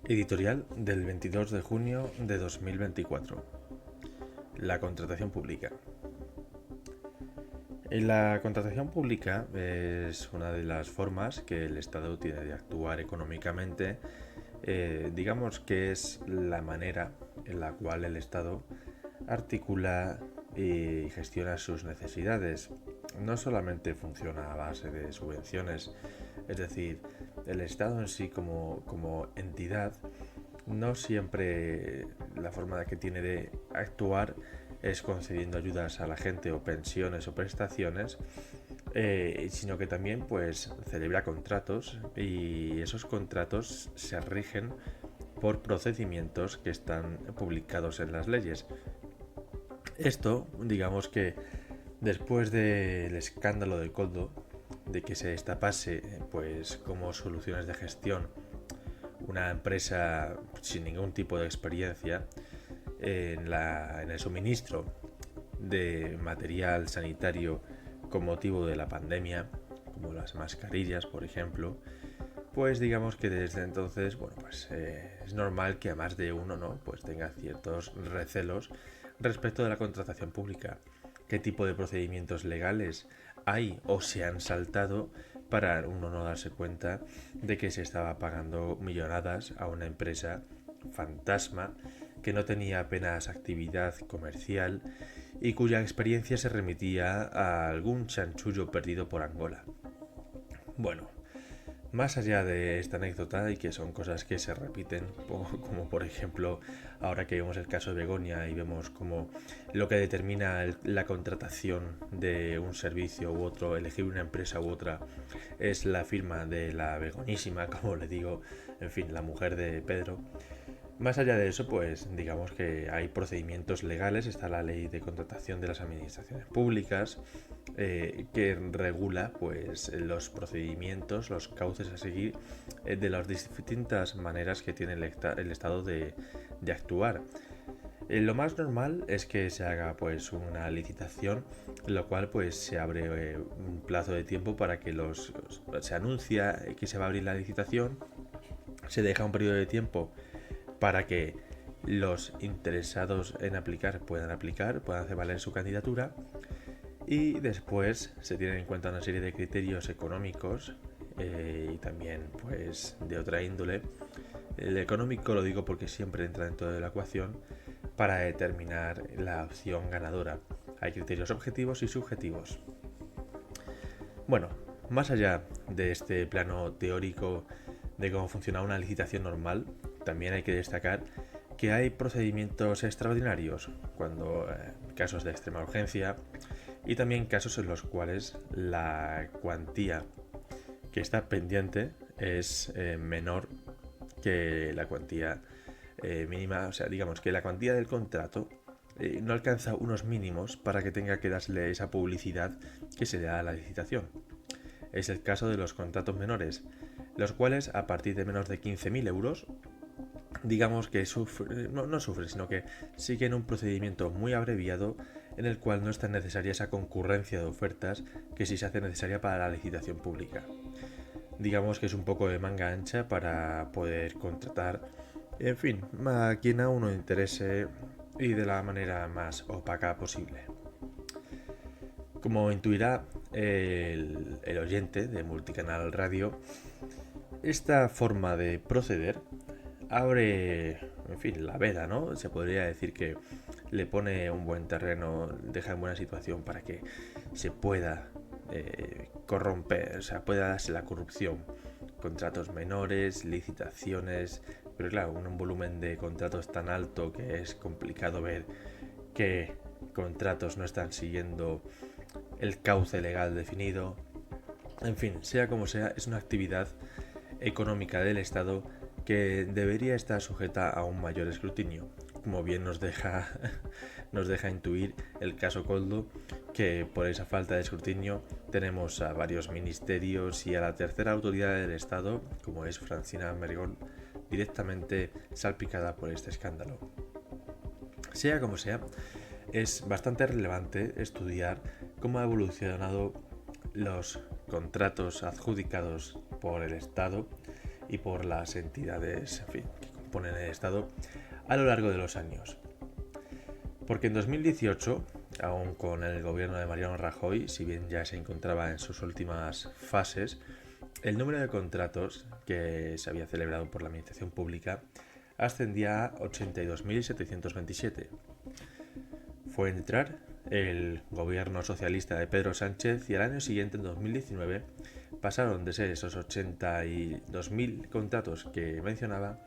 Editorial del 22 de junio de 2024. La contratación pública. La contratación pública es una de las formas que el Estado tiene de actuar económicamente. Digamos que es la manera en la cual el Estado articula y gestiona sus necesidades. No solamente funciona a base de subvenciones, es decir, el Estado en sí como entidad no siempre la forma que tiene de actuar es concediendo ayudas a la gente o pensiones o prestaciones, sino que también pues celebra contratos y esos contratos se rigen por procedimientos que están publicados en las leyes. Esto, digamos que después del escándalo de Coldo, de que se destapase pues como soluciones de gestión una empresa sin ningún tipo de experiencia en el suministro de material sanitario con motivo de la pandemia, como las mascarillas, por ejemplo, pues digamos que desde entonces, bueno, pues es normal que a más de uno, ¿no? Pues tenga ciertos recelos respecto de la contratación pública. ¿Qué tipo de procedimientos legales hay o se han saltado para uno no darse cuenta de que se estaba pagando millonadas a una empresa fantasma que no tenía apenas actividad comercial y cuya experiencia se remitía a algún chanchullo perdido por Angola? Bueno, más allá de esta anécdota y que son cosas que se repiten, como por ejemplo ahora que vemos el caso de Begoña y vemos como lo que determina la contratación de un servicio u otro, elegir una empresa u otra, es la firma de la Begonísima, como le digo, en fin, la mujer de Pedro. Más allá de eso, pues digamos que hay procedimientos legales, está la ley de contratación de las administraciones públicas, que regula pues los procedimientos, los cauces a seguir de las distintas maneras que tiene el Estado de actuar. Lo más normal es que se haga pues una licitación, en lo cual pues se abre un plazo de tiempo para que se anuncia que se va a abrir la licitación, se deja un periodo de tiempo para que los interesados en aplicar, puedan hacer valer su candidatura y después se tienen en cuenta una serie de criterios económicos y también pues de otra índole. El económico lo digo porque siempre entra dentro de la ecuación para determinar la opción ganadora. Hay criterios objetivos y subjetivos. Bueno, más allá de este plano teórico de cómo funciona una licitación normal, también hay que destacar que hay procedimientos extraordinarios, cuando casos de extrema urgencia y también casos en los cuales la cuantía que está pendiente es menor que la cuantía mínima, o sea, digamos que la cuantía del contrato no alcanza unos mínimos para que tenga que darle esa publicidad que se da a la licitación. Es el caso de los contratos menores, los cuales a partir de menos de 15.000 euros, digamos que no sufren, sino que siguen un procedimiento muy abreviado en el cual no es tan necesaria esa concurrencia de ofertas que sí se hace necesaria para la licitación pública. Digamos que es un poco de manga ancha para poder contratar, en fin, a quien a uno interese y de la manera más opaca posible. Como intuirá el oyente de Multicanal Radio, esta forma de proceder abre, en fin, la veda, ¿no? Se podría decir que le pone un buen terreno, deja en buena situación para que se pueda corromper, o sea, pueda darse la corrupción. Contratos menores, licitaciones, pero claro, un volumen de contratos tan alto que es complicado ver qué contratos no están siguiendo el cauce legal definido. En fin, sea como sea, es una actividad económica del Estado que debería estar sujeta a un mayor escrutinio, como bien nos deja intuir el caso Coldo, que por esa falta de escrutinio tenemos a varios ministerios y a la tercera autoridad del Estado, como es Francina Mergón, directamente salpicada por este escándalo. Sea como sea, es bastante relevante estudiar cómo ha evolucionado los contratos adjudicados por el Estado y por las entidades, en fin, que supone en el Estado a lo largo de los años. Porque en 2018, aún con el gobierno de Mariano Rajoy, si bien ya se encontraba en sus últimas fases, el número de contratos que se había celebrado por la administración pública ascendía a 82.727. Fue entrar el gobierno socialista de Pedro Sánchez y al año siguiente, en 2019, pasaron de ser esos 82.000 contratos que mencionaba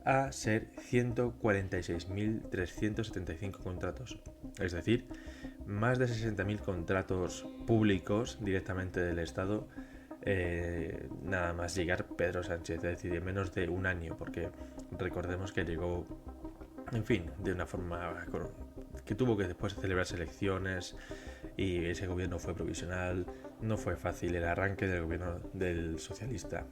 a ser 146.375 contratos. Es decir, más de 60.000 contratos públicos directamente del Estado, nada más llegar Pedro Sánchez, es decir, en menos de un año, porque recordemos que llegó, en fin, de una forma que tuvo que después celebrarse elecciones y ese gobierno fue provisional, no fue fácil el arranque del gobierno del socialista.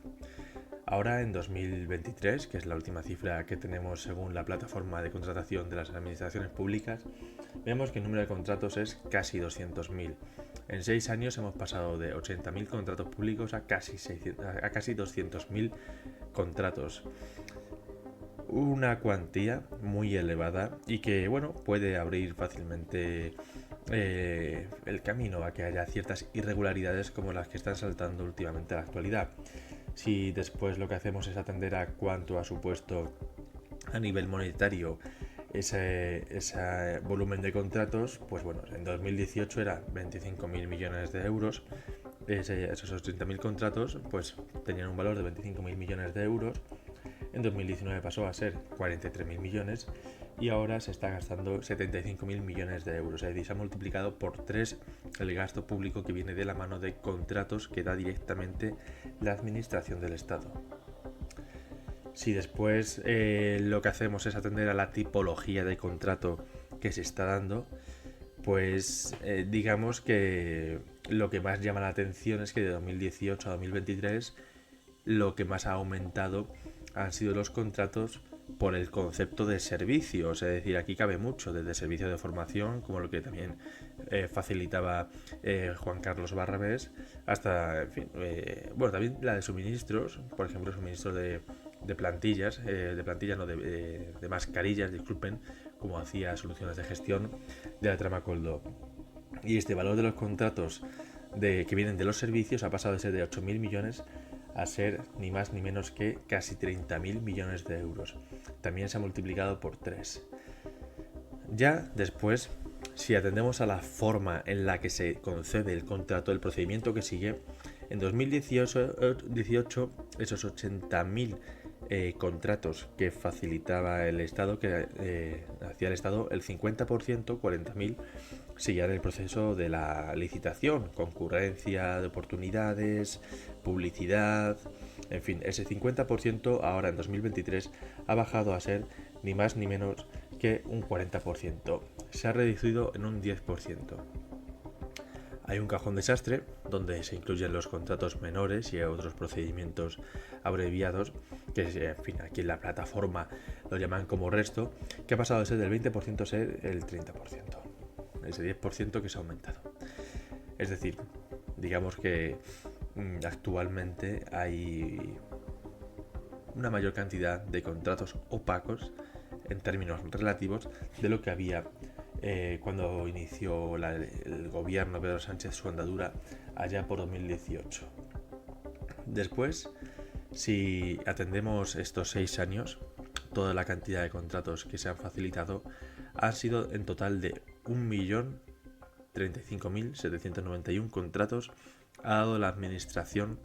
Ahora en 2023, que es la última cifra que tenemos según la plataforma de contratación de las administraciones públicas, vemos que el número de contratos es casi 200.000. En 6 años hemos pasado de 80.000 contratos públicos a casi 200.000 contratos. Una cuantía muy elevada y que, bueno, puede abrir fácilmente el camino a que haya ciertas irregularidades como las que están saltando últimamente a la actualidad. Si después lo que hacemos es atender a cuánto ha supuesto a nivel monetario ese volumen de contratos, pues bueno, en 2018 era 25.000 millones de euros. Esos 80.000 contratos pues tenían un valor de 25.000 millones de euros. En 2019 pasó a ser 43.000 millones y ahora se está gastando 75.000 millones de euros. Es decir, se ha multiplicado por 3 el gasto público que viene de la mano de contratos que da directamente la administración del Estado. Si después lo que hacemos es atender a la tipología de contrato que se está dando, pues digamos que lo que más llama la atención es que de 2018 a 2023 lo que más ha aumentado han sido los contratos por el concepto de servicios, es decir, aquí cabe mucho, desde servicio de formación, como lo que también facilitaba Juan Carlos Barrabés, hasta, en fin, bueno, también la de suministros, por ejemplo, suministro de plantillas, de mascarillas, disculpen, como hacía Soluciones de Gestión de la trama Coldo. Y este valor de los contratos que vienen de los servicios ha pasado de ser de 8.000 millones a ser ni más ni menos que casi 30.000 millones de euros. También se ha multiplicado por 3. Ya después, si atendemos a la forma en la que se concede el contrato, el procedimiento que sigue, en 2018 esos 80.000 contratos que facilitaba el Estado, que hacía el Estado, el 50%, 40.000, seguían el proceso de la licitación, concurrencia de oportunidades, publicidad, en fin, ese 50% ahora en 2023 ha bajado a ser ni más ni menos que un 40%. Se ha reducido en un 10%. Hay un cajón desastre donde se incluyen los contratos menores y otros procedimientos abreviados, que en fin, aquí en la plataforma lo llaman como resto, que ha pasado de ser del 20% a ser el 30%. Ese 10% que se ha aumentado. Es decir, digamos que actualmente hay una mayor cantidad de contratos opacos en términos relativos de lo que había cuando inició el gobierno de Pedro Sánchez su andadura allá por 2018. Después, si atendemos estos 6 años, toda la cantidad de contratos que se han facilitado han sido en total de 1.035.791 contratos ha dado la administración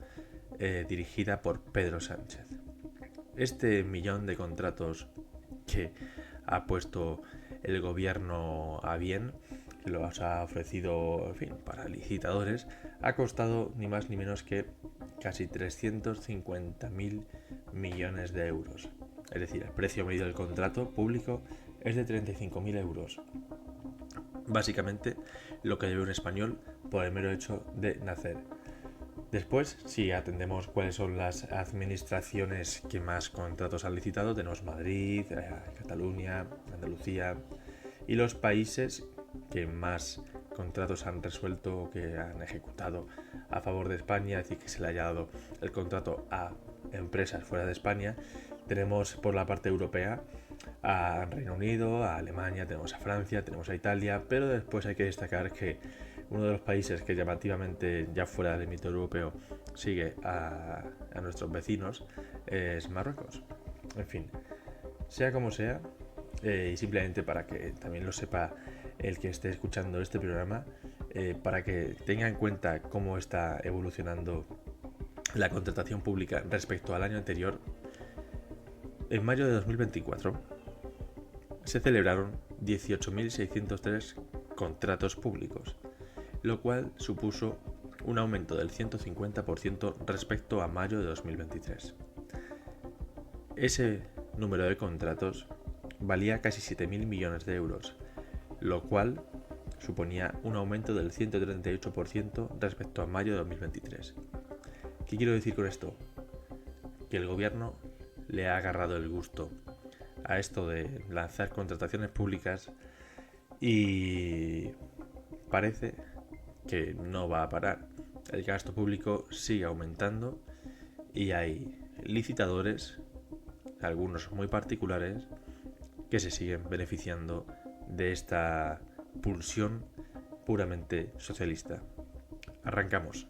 dirigida por Pedro Sánchez. Este millón de contratos que ha puesto el gobierno a bien, que los ha ofrecido, en fin, para licitadores, ha costado ni más ni menos que casi 350.000 millones de euros. Es decir, el precio medio del contrato público es de 35.000 euros. Básicamente lo que debe un español por el mero hecho de nacer. Después, si atendemos cuáles son las administraciones que más contratos han licitado, tenemos Madrid, Cataluña, Andalucía y los países que más contratos han resuelto o que han ejecutado a favor de España, es decir, que se le haya dado el contrato a empresas fuera de España, Tenemos por la parte europea a Reino Unido, a Alemania, tenemos a Francia, tenemos a Italia, pero después hay que destacar que uno de los países que llamativamente ya fuera del límite europeo sigue a nuestros vecinos es Marruecos. En fin, sea como sea, y simplemente para que también lo sepa el que esté escuchando este programa, para que tenga en cuenta cómo está evolucionando la contratación pública respecto al año anterior. En mayo de 2024 se celebraron 18.603 contratos públicos, lo cual supuso un aumento del 150% respecto a mayo de 2023. Ese número de contratos valía casi 7.000 millones de euros, lo cual suponía un aumento del 138% respecto a mayo de 2023. ¿Qué quiero decir con esto? Que el gobierno le ha agarrado el gusto a esto de lanzar contrataciones públicas y parece que no va a parar. El gasto público sigue aumentando y hay licitadores, algunos muy particulares, que se siguen beneficiando de esta pulsión puramente socialista. Arrancamos.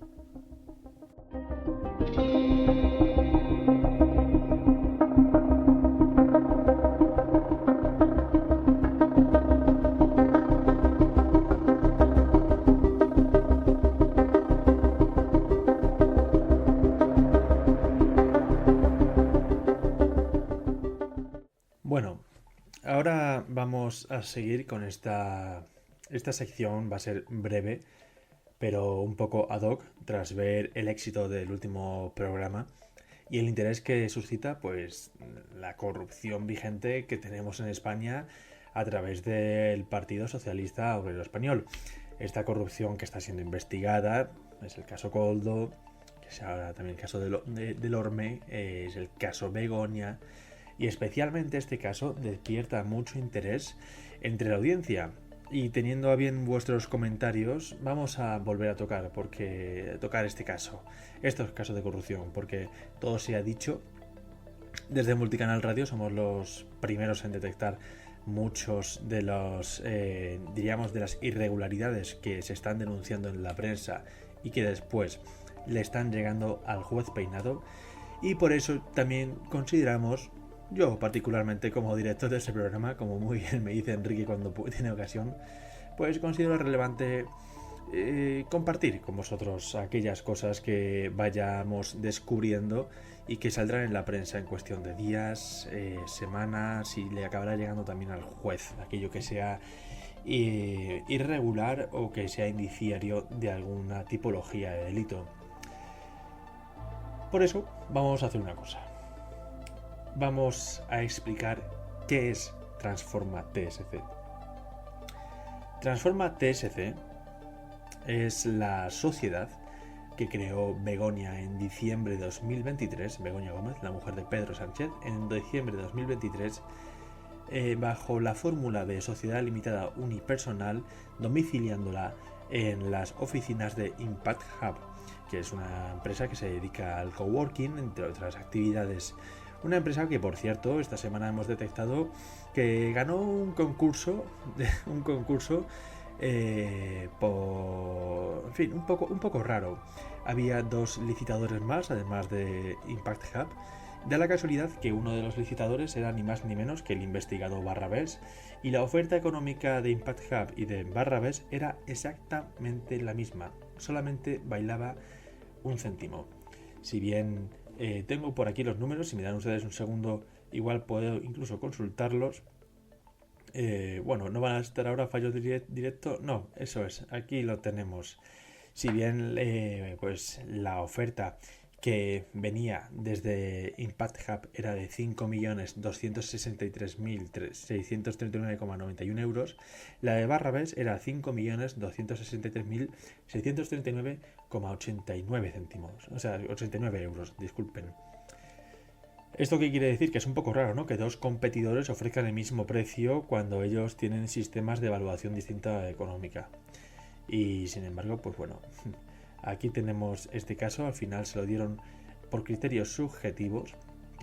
Bueno, ahora vamos a seguir con esta sección. Va a ser breve, pero un poco ad hoc, tras ver el éxito del último programa y el interés que suscita pues la corrupción vigente que tenemos en España a través del Partido Socialista Obrero Español. Esta corrupción que está siendo investigada es el caso Coldo, que es ahora también el caso del Orme, es el caso Begoña, y especialmente este caso despierta mucho interés entre la audiencia. Y teniendo a bien vuestros comentarios, vamos a volver a tocar este caso, estos casos de corrupción, porque todo se ha dicho. Desde Multicanal Radio somos los primeros en detectar muchos de los, diríamos, de las irregularidades que se están denunciando en la prensa y que después le están llegando al juez Peinado. Y por eso también consideramos, yo particularmente como director de este programa, como muy bien me dice Enrique cuando tiene ocasión, pues considero relevante compartir con vosotros aquellas cosas que vayamos descubriendo y que saldrán en la prensa en cuestión de días, semanas, y le acabará llegando también al juez aquello que sea irregular o que sea indiciario de alguna tipología de delito. Por eso vamos a hacer una cosa. Vamos a explicar qué es Transforma TSC. Transforma TSC es la sociedad que creó Begoña en diciembre de 2023, Begoña Gómez, la mujer de Pedro Sánchez, en diciembre de 2023, bajo la fórmula de sociedad limitada unipersonal, domiciliándola en las oficinas de Impact Hub, que es una empresa que se dedica al coworking, entre otras actividades. Una empresa que, por cierto, esta semana hemos detectado que ganó un concurso, en fin, un poco raro. Había dos licitadores más, además de Impact Hub. Da la casualidad que uno de los licitadores era ni más ni menos que el investigado Barrabés, y la oferta económica de Impact Hub y de Barrabés era exactamente la misma, solamente bailaba un céntimo. Si bien tengo por aquí los números, si me dan ustedes un segundo, igual puedo incluso consultarlos. Bueno, no van a estar ahora fallos directo, no, eso es, aquí lo tenemos. Si bien pues la oferta que venía desde Impact Hub era de 5.263.639,91 euros, la de Barrabés era 5.263.639,89 céntimos, o sea, 89 euros, disculpen. ¿Esto qué quiere decir? Que es un poco raro, ¿no? Que dos competidores ofrezcan el mismo precio cuando ellos tienen sistemas de evaluación distinta económica. Y sin embargo, pues bueno, aquí tenemos este caso. Al final se lo dieron por criterios subjetivos,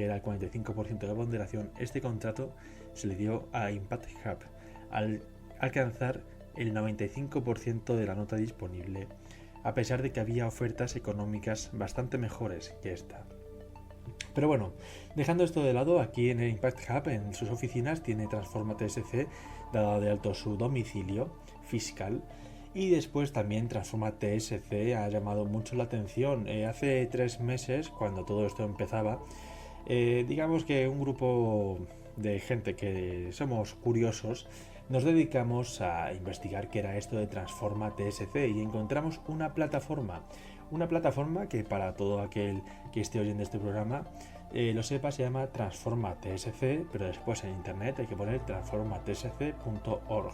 que era el 45% de ponderación, este contrato se le dio a Impact Hub al alcanzar el 95% de la nota disponible, a pesar de que había ofertas económicas bastante mejores que esta. Pero bueno, dejando esto de lado, aquí en el Impact Hub, en sus oficinas, tiene Transforma TSC dado de alto su domicilio fiscal. Y después también Transforma TSC ha llamado mucho la atención. Hace 3 meses, cuando todo esto empezaba, digamos que un grupo de gente que somos curiosos nos dedicamos a investigar qué era esto de Transforma TSC y encontramos una plataforma que para todo aquel que esté oyendo este programa lo sepa, se llama Transforma TSC, pero después en internet hay que poner transformatsc.org.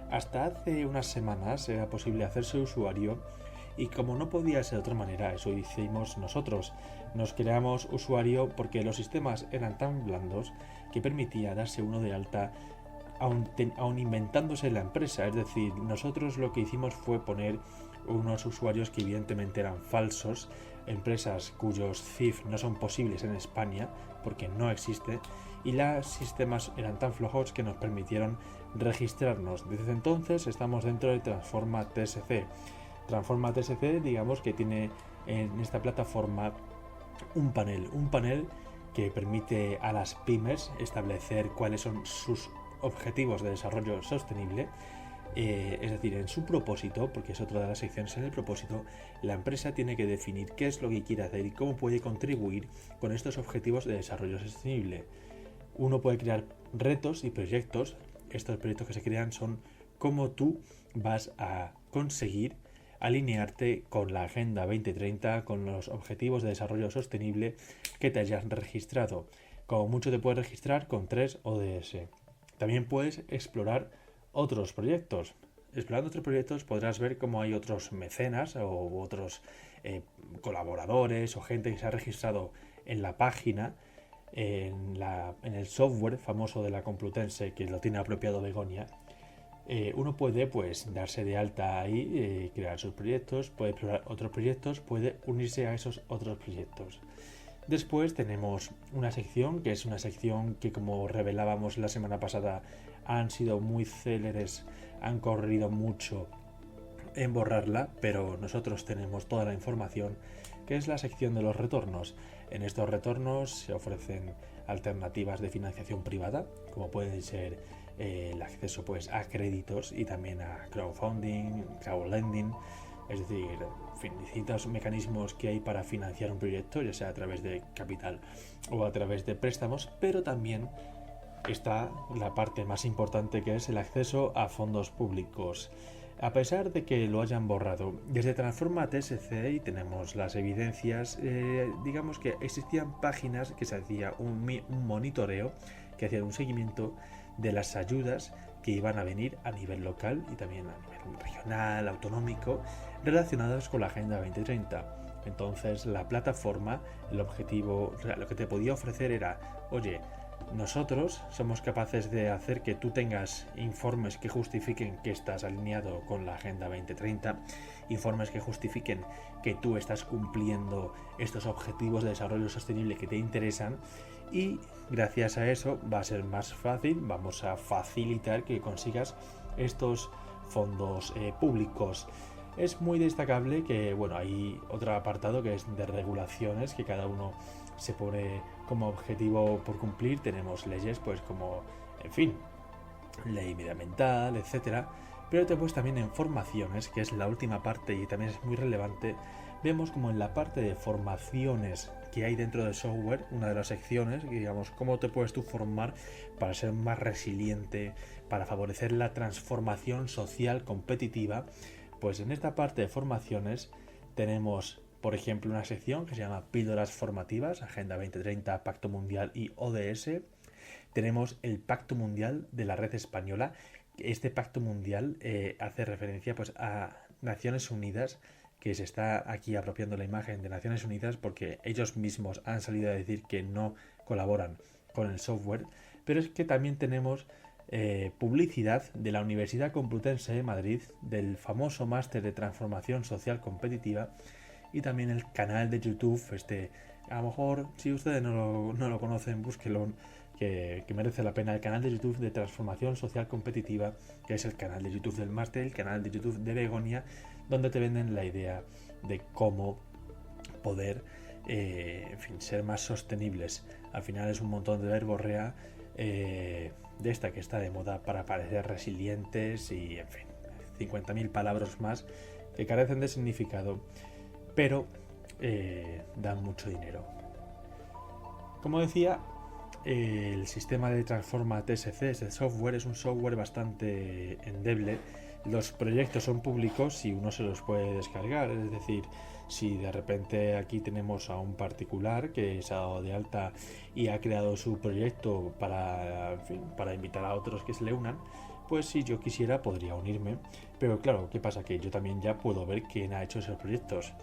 Hasta hace unas semanas era posible hacerse usuario y como no podía ser de otra manera, eso hicimos nosotros. Nos creamos usuario porque los sistemas eran tan blandos que permitía darse uno de alta aún inventándose la empresa. Es decir, nosotros lo que hicimos fue poner unos usuarios que evidentemente eran falsos, empresas cuyos CIF no son posibles en España porque no existe, y los sistemas eran tan flojos que nos permitieron registrarnos. Desde entonces estamos dentro de Transforma TSC. Transforma TSC, digamos que tiene en esta plataforma un panel que permite a las pymes establecer cuáles son sus objetivos de desarrollo sostenible, es decir, en su propósito, porque es otra de las secciones. En el propósito, la empresa tiene que definir qué es lo que quiere hacer y cómo puede contribuir con estos objetivos de desarrollo sostenible. Uno puede crear retos y proyectos. Estos proyectos que se crean son cómo tú vas a conseguir alinearte con la Agenda 2030, con los objetivos de desarrollo sostenible que te hayas registrado. Como mucho te puedes registrar con 3 ODS. También puedes explorar otros proyectos. Explorando otros proyectos podrás ver cómo hay otros mecenas o otros colaboradores o gente que se ha registrado en la página, en el software famoso de la Complutense que lo tiene apropiado Begonia. Uno puede pues darse de alta ahí, crear sus proyectos, puede explorar otros proyectos, puede unirse a esos otros proyectos. Después tenemos una sección que es una sección que, como revelábamos la semana pasada, han sido muy céleres, han corrido mucho en borrarla, pero nosotros tenemos toda la información, que es la sección de los retornos. En estos retornos se ofrecen alternativas de financiación privada, como pueden ser el acceso pues a créditos y también a crowdfunding, crowdlending, es decir, distintos mecanismos que hay para financiar un proyecto, ya sea a través de capital o a través de préstamos, pero también está la parte más importante, que es el acceso a fondos públicos. A pesar de que lo hayan borrado, desde Transforma TSC tenemos las evidencias, digamos que existían páginas que se hacía un monitoreo, que hacían un seguimiento de las ayudas que iban a venir a nivel local y también a nivel regional, autonómico, relacionadas con la Agenda 2030. Entonces la plataforma, el objetivo, o sea, lo que te podía ofrecer era, oye, nosotros somos capaces de hacer que tú tengas informes que justifiquen que estás alineado con la Agenda 2030, informes que justifiquen que tú estás cumpliendo estos objetivos de desarrollo sostenible que te interesan, y gracias a eso va a ser más fácil, vamos a facilitar que consigas estos fondos públicos. Es muy destacable que, bueno, hay otro apartado que es de regulaciones, que cada uno se pone como objetivo por cumplir. Tenemos leyes pues como, en fin, ley medioambiental, etcétera. Pero después también en formaciones, que es la última parte y también es muy relevante, vemos como en la parte de formaciones que hay dentro del software, una de las secciones, digamos, cómo te puedes tú formar para ser más resiliente, para favorecer la transformación social competitiva. Pues en esta parte de formaciones tenemos, por ejemplo, una sección que se llama Píldoras Formativas, Agenda 2030, Pacto Mundial y ODS. Tenemos el Pacto Mundial de la Red Española. Este Pacto Mundial hace referencia pues a Naciones Unidas, que se está aquí apropiando la imagen de Naciones Unidas porque ellos mismos han salido a decir que no colaboran con el software. Pero es que también tenemos publicidad de la Universidad Complutense de Madrid, del famoso máster de transformación social competitiva, y también el canal de YouTube, este A lo mejor, si ustedes no lo conocen, búsquelo, que merece la pena. El canal de YouTube de Transformación Social Competitiva, que es el canal de YouTube del máster, el canal de YouTube de Begonia, donde te venden la idea de cómo poder ser más sostenibles. Al final es un montón de verborrea de esta que está de moda para parecer resilientes y, en fin, 50.000 palabras más que carecen de significado, pero dan mucho dinero. Como decía, el sistema de Transforma TSC, este software, es un software bastante endeble. Los proyectos son públicos y uno se los puede descargar, es decir, si de repente aquí tenemos a un particular que se ha dado de alta y ha creado su proyecto para invitar a otros que se le unan, pues si yo quisiera podría unirme, pero claro, ¿qué pasa? Que yo también ya puedo ver quién ha hecho esos proyectos.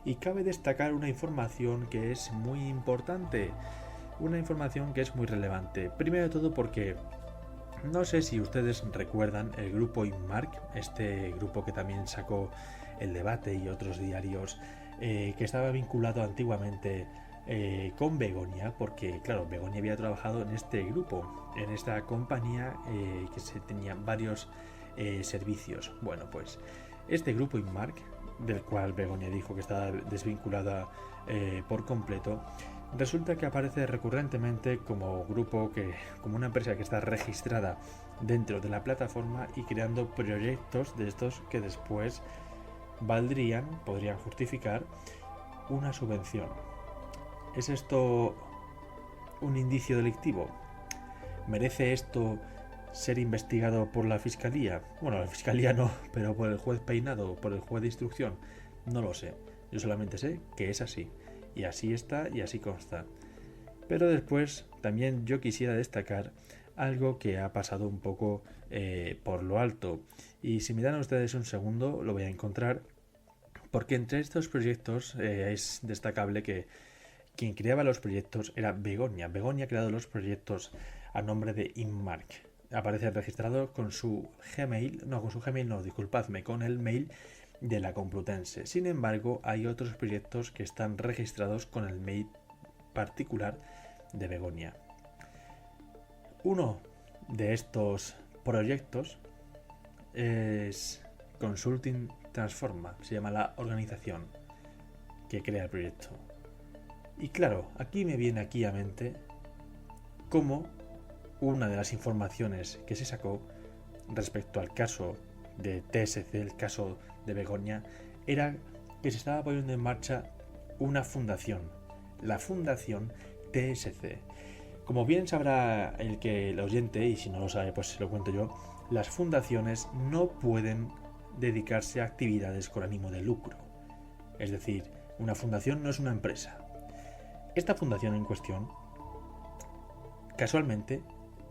Y cabe destacar una información que es muy importante, una información que es muy relevante. Primero de todo porque no sé si ustedes recuerdan el grupo Inmark, este grupo que también sacó El Debate y otros diarios, que estaba vinculado antiguamente con Begonia, porque claro, Begonia había trabajado en este grupo, en esta compañía que se tenía varios servicios. Bueno, pues este grupo Inmark, del cual Begonia dijo que estaba desvinculada por completo, resulta que aparece recurrentemente como grupo como una empresa que está registrada dentro de la plataforma y creando proyectos de estos que después podrían justificar una subvención. ¿Es esto un indicio delictivo? ¿Merece esto ser investigado por la fiscalía? Bueno, la fiscalía no, pero por el juez Peinado o por el juez de instrucción, no lo sé. Yo solamente sé que es así. Y así está y así consta. Pero después también yo quisiera destacar algo que ha pasado un poco por lo alto. Y si me dan ustedes un segundo lo voy a encontrar. Porque entre estos proyectos es destacable que quien creaba los proyectos era Begonia. Begonia ha creado los proyectos a nombre de Inmark. Aparece registrado con su Gmail, disculpadme, con el mail de la Complutense. Sin embargo, hay otros proyectos que están registrados con el mail particular de Begonia. Uno de estos proyectos es Consulting Transforma, se llama la organización que crea el proyecto. Y claro, aquí me viene a mente cómo una de las informaciones que se sacó respecto al caso de TSC, el caso de Begonia, era que se estaba poniendo en marcha una fundación, la Fundación TSC. Como bien sabrá el oyente, y si no lo sabe pues se lo cuento yo, las fundaciones no pueden dedicarse a actividades con ánimo de lucro. Es decir, una fundación no es una empresa. Esta fundación en cuestión, casualmente,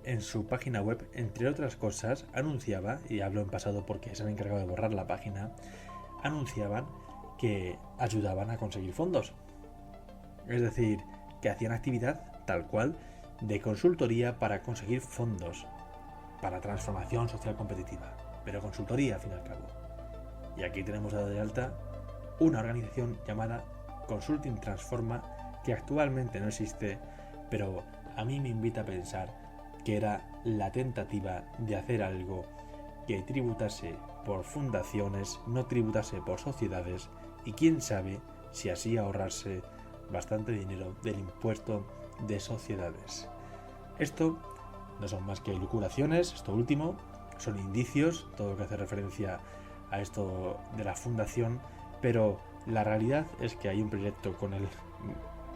en su página web, entre otras cosas, anunciaba, y hablo en pasado porque se han encargado de borrar la página, anunciaban que ayudaban a conseguir fondos. Es decir, que hacían actividad tal cual de consultoría para conseguir fondos para transformación social competitiva. Pero consultoría, al fin y al cabo. Y aquí tenemos dado de alta una organización llamada Consulting Transforma, que actualmente no existe, pero a mí me invita a pensar que era la tentativa de hacer algo que tributase por fundaciones, no tributase por sociedades, y quién sabe si así ahorrarse bastante dinero del impuesto de sociedades. Esto no son más que elucubraciones, esto último, son indicios, todo lo que hace referencia a esto de la fundación, pero la realidad es que hay un proyecto con el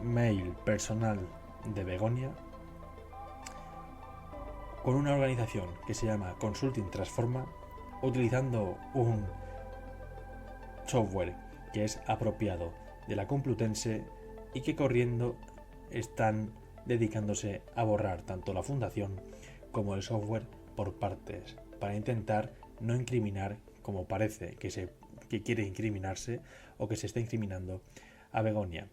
mail personal de Begonia, con una organización que se llama Consulting Transforma, utilizando un software que es apropiado de la Complutense y que corriendo están dedicándose a borrar tanto la fundación como el software por partes para intentar no incriminar, como parece que quiere incriminarse o que se está incriminando a Begonia.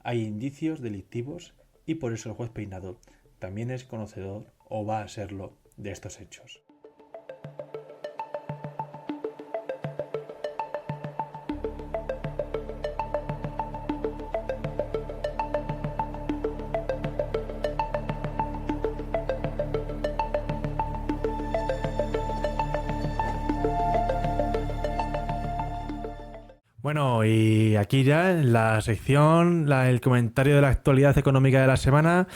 Hay indicios delictivos y por eso el juez Peinado también es conocedor o va a serlo de estos hechos. Bueno, y aquí ya en la sección, el comentario de la actualidad económica de la semana,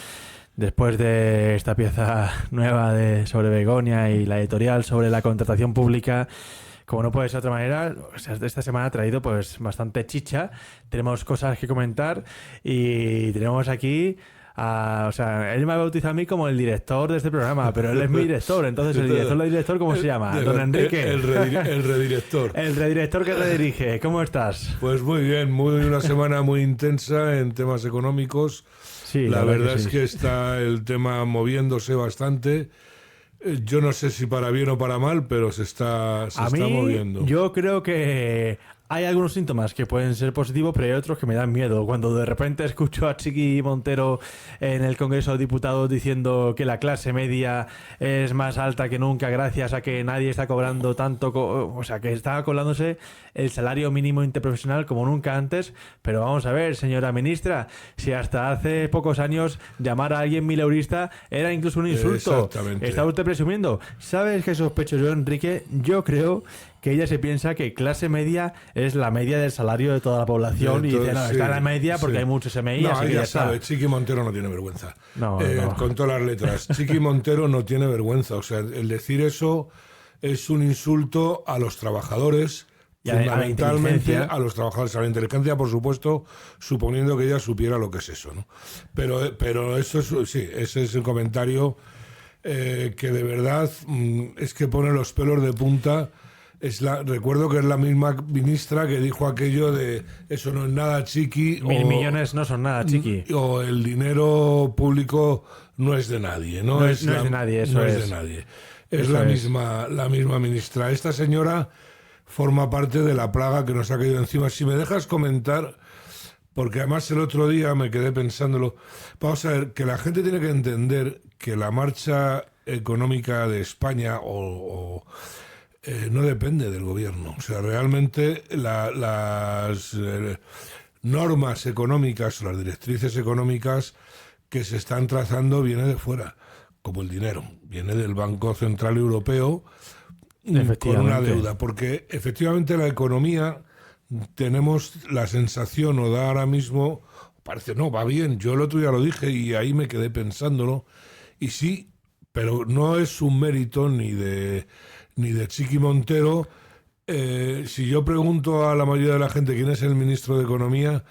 después de esta pieza nueva sobre Begoña y la editorial sobre la contratación pública. Como no puede ser de otra manera, o sea, esta semana ha traído pues bastante chicha, tenemos cosas que comentar y tenemos aquí o sea, él me ha bautizado a mí como el director de este programa, pero él es mi director, entonces el director del director, ¿cómo se llama? Don Enrique. El redirector. El redirector que redirige, ¿cómo estás? Pues muy bien, una semana muy intensa en temas económicos. Sí, la verdad sí. es que está el tema moviéndose bastante. Yo no sé si para bien o para mal, pero se está moviendo. Yo creo que hay algunos síntomas que pueden ser positivos, pero hay otros que me dan miedo. Cuando de repente escucho a Chiqui Montero en el Congreso de Diputados diciendo que la clase media es más alta que nunca gracias a que nadie está cobrando tanto, o sea, que está colándose el salario mínimo interprofesional como nunca antes. Pero vamos a ver, señora ministra, si hasta hace pocos años llamar a alguien mileurista era incluso un insulto. Exactamente. ¿Está usted presumiendo? ¿Sabes qué sospecho yo, Enrique? Yo creo que ella se piensa que clase media es la media del salario de toda la población. Entonces, y dice, no, está en la media porque hay muchos SMI. No, así que ya sabe, Chiqui Montero no tiene vergüenza. No. Con todas las letras. Chiqui Montero no tiene vergüenza. O sea, el decir eso es un insulto a los trabajadores, y fundamentalmente a los trabajadores, a la inteligencia, por supuesto, suponiendo que ella supiera lo que es eso, ¿no? Pero eso es, sí, ese es el comentario que de verdad es que pone los pelos de punta. Recuerdo que es la misma ministra que dijo aquello de eso no es nada, Chiqui. 1.000 millones no son nada, Chiqui. O el dinero público no es de nadie. No es de nadie, eso no es. Es de nadie. Es la misma ministra. Esta señora forma parte de la plaga que nos ha caído encima. Si me dejas comentar, porque además el otro día me quedé pensándolo, vamos a ver, que la gente tiene que entender que la marcha económica de España no depende del gobierno. O sea, realmente las normas económicas o las directrices económicas que se están trazando vienen de fuera, como el dinero. Viene del Banco Central Europeo con una deuda. Porque efectivamente la economía, tenemos la sensación, o da ahora mismo, parece, no, va bien. Yo el otro día lo dije y ahí me quedé pensándolo. Y sí, pero no es un mérito ni de Chiqui Montero. Si yo pregunto a la mayoría de la gente quién es el ministro de Economía,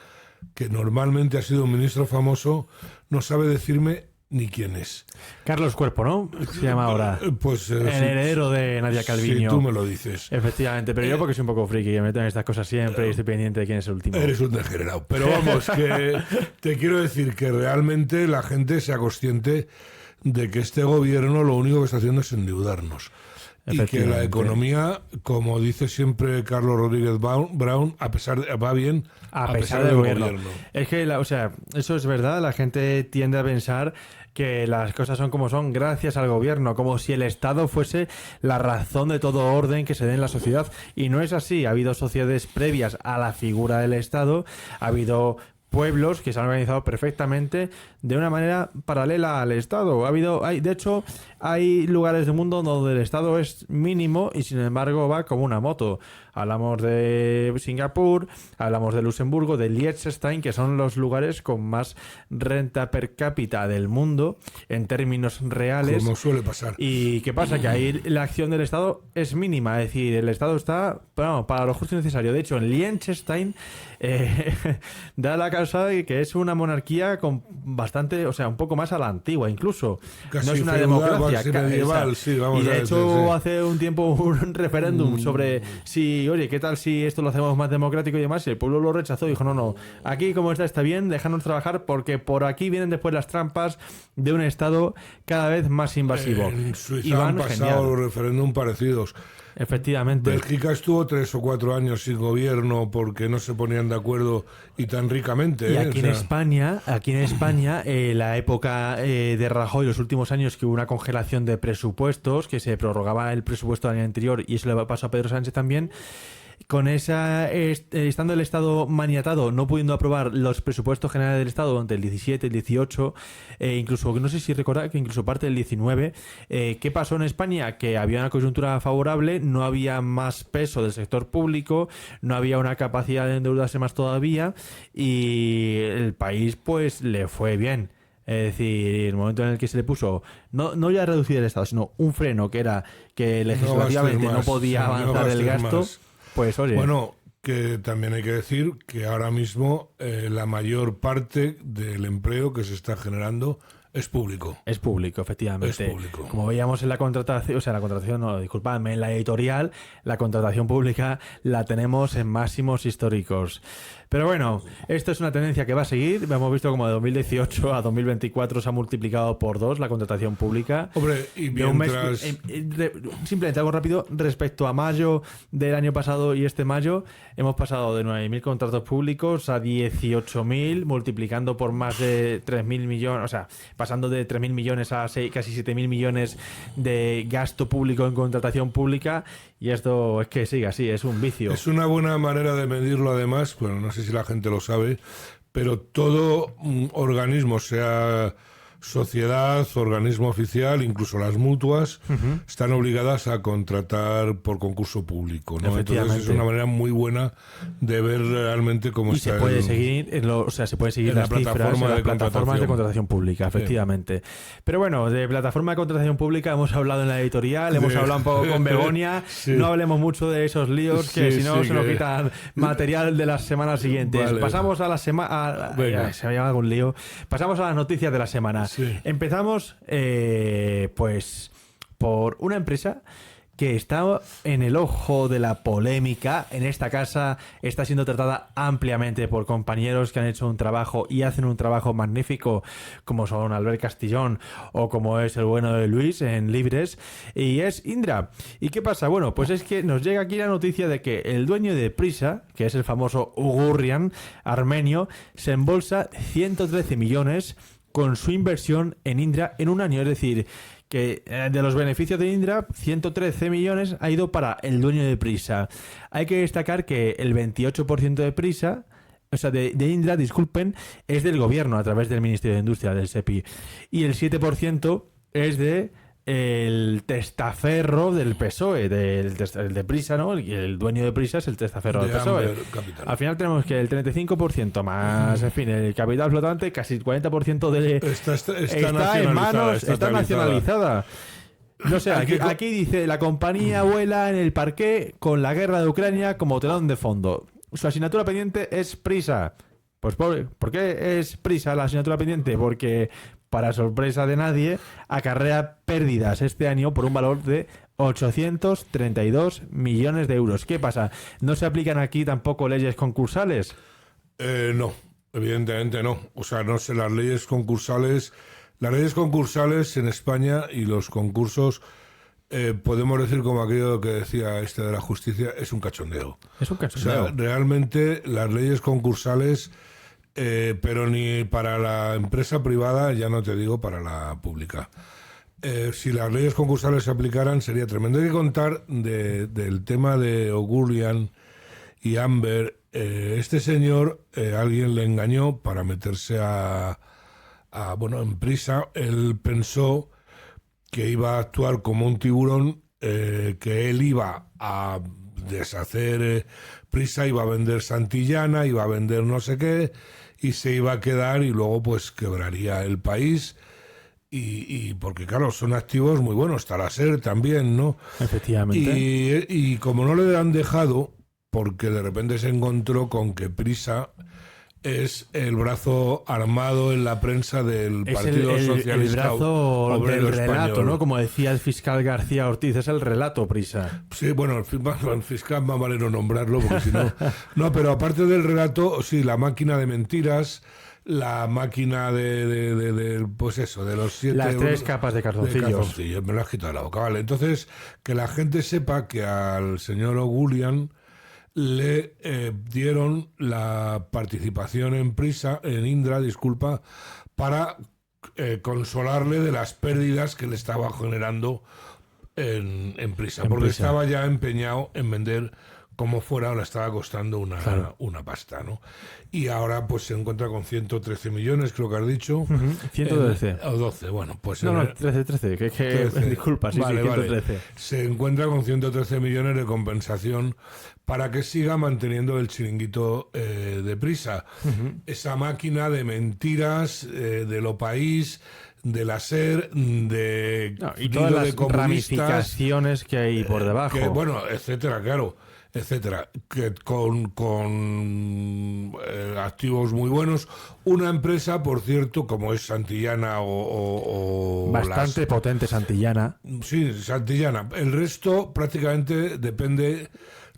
que normalmente ha sido un ministro famoso, no sabe decirme ni quién es. Carlos Cuerpo, ¿no? Se llama ahora. Pues el heredero de Nadia Calviño. Si tú me lo dices. Efectivamente, pero yo porque soy un poco friki, que me meto en estas cosas siempre y estoy pendiente de quién es el último. Eres un degenerado. Pero vamos, que te quiero decir que realmente la gente sea consciente de que este gobierno lo único que está haciendo es endeudarnos. Y que la economía, como dice siempre Carlos Rodríguez Brown, va bien a pesar del gobierno. Es que, o sea, eso es verdad, la gente tiende a pensar que las cosas son como son gracias al gobierno, como si el Estado fuese la razón de todo orden que se dé en la sociedad. Y no es así. Ha habido sociedades previas a la figura del Estado, ha habido pueblos que se han organizado perfectamente de una manera paralela al Estado. De hecho, hay lugares del mundo donde el Estado es mínimo y sin embargo va como una moto. Hablamos de Singapur, hablamos de Luxemburgo, de Liechtenstein, que son los lugares con más renta per cápita del mundo en términos reales. Como suele pasar. ¿Y qué pasa? Que ahí la acción del Estado es mínima, es decir, el Estado está para lo justo y necesario. De hecho, en Liechtenstein da la causa de que es una monarquía con bastante, o sea, un poco más a la antigua incluso. Casi no es una feudal, democracia. Medieval, sí, vamos y de a hecho decir, sí. hace un tiempo un referéndum sobre si, oye, ¿qué tal si esto lo hacemos más democrático y demás? Y el pueblo lo rechazó y dijo, no, aquí como está bien, déjanos trabajar porque por aquí vienen después las trampas de un Estado cada vez más invasivo. En Suiza han pasado referéndum parecidos. Efectivamente. Bélgica estuvo 3 o 4 años sin gobierno porque no se ponían de acuerdo y tan ricamente. Y aquí en España, la época de Rajoy, los últimos años que hubo una congelación de presupuestos, que se prorrogaba el presupuesto del año anterior y eso le pasó a Pedro Sánchez también. con estando el Estado maniatado, no pudiendo aprobar los presupuestos generales del Estado durante el 17, el 18, incluso, no sé si recordar que incluso parte del 19, ¿qué pasó en España? Que había una coyuntura favorable, no había más peso del sector público, no había una capacidad de endeudarse más todavía y el país pues le fue bien. Es decir, el momento en el que se le puso, no ya reducir el Estado, sino un freno, que era que legislativamente no podía avanzar el gasto, más. Pues oye. Bueno, que también hay que decir que ahora mismo la mayor parte del empleo que se está generando es público. Es público, efectivamente. Es público. Como veíamos en la contratación, disculpadme, en la editorial, la contratación pública la tenemos en máximos históricos. Pero bueno, esto es una tendencia que va a seguir. Hemos visto como de 2018 a 2024 se ha multiplicado por 2 la contratación pública. Hombre, y mientras... simplemente algo rápido, respecto a mayo del año pasado y este mayo, hemos pasado de 9.000 contratos públicos a 18.000, multiplicando por más de 3.000 millones, o sea, pasando de 3.000 millones a casi 7.000 millones de gasto público en contratación pública. Y esto es que sigue así, es un vicio. Es una buena manera de medirlo, además, bueno, no sé si la gente lo sabe, pero todo organismo, sea sociedad, organismo oficial, incluso las mutuas, están obligadas a contratar por concurso público, ¿no? Entonces es una manera muy buena de ver realmente cómo está. Y se puede seguir, se puede seguir las cifras en las plataformas de contratación pública, efectivamente. Sí. Pero bueno, de plataforma de contratación pública hemos hablado en la editorial, hemos hablado un poco con Begoña, no hablemos mucho de esos líos que si no se nos quitan material de las semanas siguientes. Vale. Pasamos a la semana... Se me llama algún lío. Pasamos a las noticias de la semana. Sí. Empezamos pues por una empresa que está en el ojo de la polémica. En esta casa está siendo tratada ampliamente por compañeros que han hecho un trabajo y hacen un trabajo magnífico, como son Albert Castillón o como es el bueno de Luis en Libres, y es Indra. ¿Y qué pasa? Bueno, pues es que nos llega aquí la noticia de que el dueño de Prisa, que es el famoso Ugurrian armenio, se embolsa 113 millones con su inversión en Indra en un año. Es decir, que de los beneficios de Indra, 113 millones ha ido para el dueño de Prisa. Hay que destacar que el 28% de Prisa, o sea, de Indra, disculpen, es del gobierno a través del Ministerio de Industria, del SEPI. Y el 7% es de el testaferro del PSOE, el de Prisa, ¿no? El dueño de Prisa es el testaferro del PSOE. Al final tenemos que el 35% más, en fin, el capital flotante, casi el 40% está en manos, está nacionalizada. No sé, aquí dice, la compañía vuela en el parqué con la guerra de Ucrania como telón de fondo. Su asignatura pendiente es Prisa. Pues ¿por qué es Prisa la asignatura pendiente? Porque, para sorpresa de nadie, acarrea pérdidas este año por un valor de 832 millones de euros. ¿Qué pasa? ¿No se aplican aquí tampoco leyes concursales? No, evidentemente no. O sea, no sé, las leyes concursales en España y los concursos, podemos decir como aquello que decía de la justicia, es un cachondeo. Es un cachondeo. O sea, realmente las leyes concursales... pero ni para la empresa privada, ya no te digo para la pública. Si las leyes concursales se aplicaran sería tremendo. Hay que contar del tema de Ugurrian y Amber. Este señor, alguien le engañó para meterse en Prisa. Él pensó que iba a actuar como un tiburón, que él iba a deshacer Prisa, iba a vender Santillana, iba a vender no sé qué, y se iba a quedar y luego pues quebraría el país. Y porque claro, son activos muy buenos, Talaser también, ¿no? Efectivamente. Y como no le han dejado, porque de repente se encontró con que Prisa es el brazo armado en la prensa del Partido Socialista. El brazo Obrero del relato, español, ¿no? Como decía el fiscal García Ortiz, es el relato Prisa. Sí, bueno, el fiscal más vale no nombrarlo, porque si no... No, pero aparte del relato, sí, la máquina de mentiras, la máquina de pues eso, de los 7... Las 3 capas de calzoncillos. Me lo has quitado de la boca, vale. Entonces, que la gente sepa que al señor Ugurrian le dieron la participación en Indra, para consolarle de las pérdidas que le estaba generando en Prisa, porque estaba ya empeñado en vender como fuera, ahora estaba costando una pasta, ¿no? Y ahora pues se encuentra con 113 millones, creo que has dicho. 113. O 12, bueno, pues... No, 13, que 13. Disculpa, sí, vale, 113. Vale. Se encuentra con 113 millones de compensación para que siga manteniendo el chiringuito de Prisa. Esa máquina de mentiras, de Lo País, de la SER, y todas las ramificaciones que hay por debajo. Bueno, etcétera, claro. Etcétera, que con activos muy buenos. Una empresa, por cierto, como es Santillana o bastante potente Santillana. Sí, Santillana. El resto prácticamente depende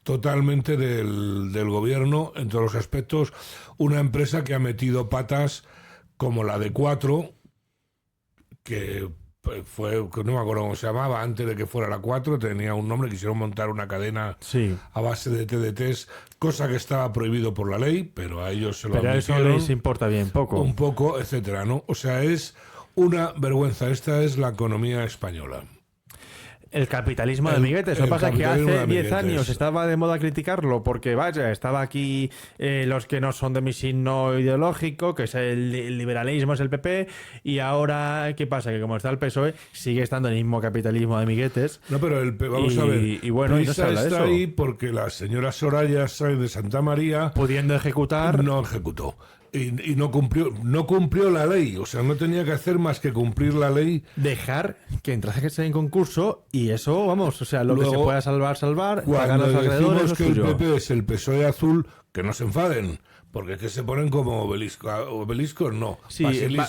totalmente del gobierno en todos los aspectos. Una empresa que ha metido patas como la de Cuatro, que fue, no me acuerdo cómo se llamaba, antes de que fuera la 4, tenía un nombre, quisieron montar una cadena a base de TDTs, cosa que estaba prohibido por la ley, pero a ellos se lo admitieron. Pero eso les importa bien poco. Un poco, etcétera, ¿no? O sea, es una vergüenza. Esta es la economía española. El capitalismo de amiguetes. Lo que pasa es que hace 10 años estaba de moda criticarlo porque, vaya, estaba aquí los que no son de mi signo ideológico, que es el liberalismo, es el PP, y ahora, ¿qué pasa? Que como está el PSOE, sigue estando el mismo capitalismo de amiguetes. No, pero vamos a ver. Y bueno, y no se habla de está eso. ahí porque la señora Soraya Sáenz de Santa María, pudiendo ejecutar, no ejecutó. Y no cumplió la ley, o sea, no tenía que hacer más que cumplir la ley. Dejar que entrase en concurso y eso, vamos, o sea, lo luego, que se pueda salvar, pagar los acreedores. Cuando decimos que el PP es el PSOE azul, que no se enfaden, porque es que se ponen como obeliscos, no, sí,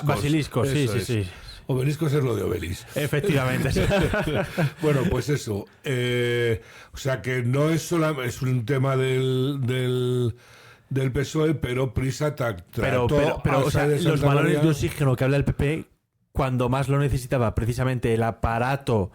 basiliscos. Sí. Obeliscos es lo de Obelis. Efectivamente. Bueno, pues eso. O sea, que no es solamente es un tema del PSOE, pero Prisa trató o sea, los valores de oxígeno que habla el PP, cuando más lo necesitaba precisamente el aparato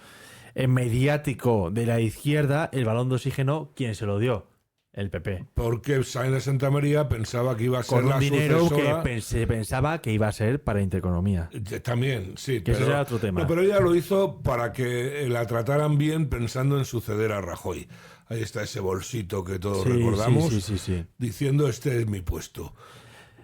mediático de la izquierda, el balón de oxígeno, ¿quién se lo dio? El PP. Porque Sáenz de Santa María pensaba que iba a ser con un dinero sucesora... que se pensaba que iba a ser para Intereconomía. También, sí. Que ese era otro tema. No, pero ella lo hizo para que la trataran bien pensando en suceder a Rajoy. Ahí está ese bolsito que todos recordamos, sí. diciendo este es mi puesto.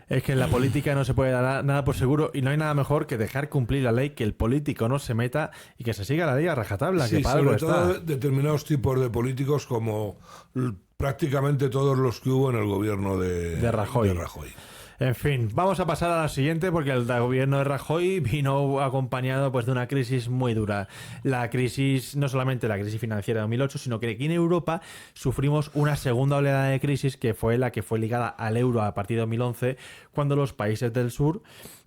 Es que en la política no se puede dar nada por seguro y no hay nada mejor que dejar cumplir la ley, que el político no se meta y que se siga la ley a rajatabla. Sí, que para sobre algo todo está. determinados tipos de políticos como prácticamente todos los que hubo en el gobierno de Rajoy. En fin, vamos a pasar a la siguiente porque el gobierno de Rajoy vino acompañado pues de una crisis muy dura. La crisis, no solamente la crisis financiera de 2008, sino que aquí en Europa sufrimos una segunda oleada de crisis que fue la que fue ligada al euro a partir de 2011, cuando los países del sur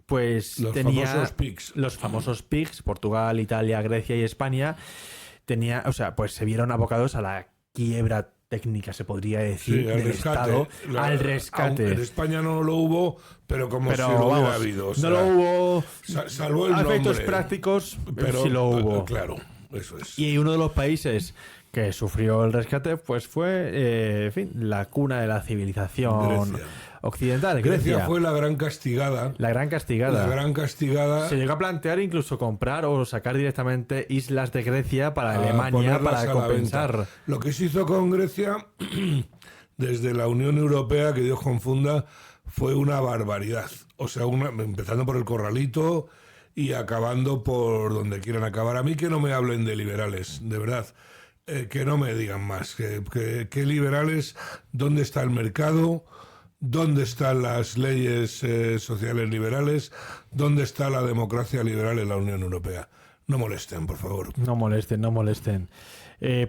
pues los famosos PIGS, Portugal, Italia, Grecia y España, pues se vieron abocados a la quiebra técnica, se podría decir, del Estado al rescate. En España no lo hubo, pero si lo hubiera habido. O sea, no lo hubo. Salvo el efectos nombre, prácticos, pero sí lo hubo. Claro, eso es. Y uno de los países que sufrió el rescate pues fue, la cuna de la civilización occidental. Grecia fue la gran castigada. La gran castigada. Se llegó a plantear incluso comprar o sacar directamente islas de Grecia para Alemania para compensar. Lo que se hizo con Grecia desde la Unión Europea, que Dios confunda, fue una barbaridad. O sea, empezando por el corralito y acabando por donde quieran acabar. A mí que no me hablen de liberales, de verdad. Que no me digan más. Que liberales, ¿dónde está el mercado? ¿Dónde están las leyes sociales liberales? ¿Dónde está la democracia liberal en la Unión Europea? No molesten, por favor. No molesten.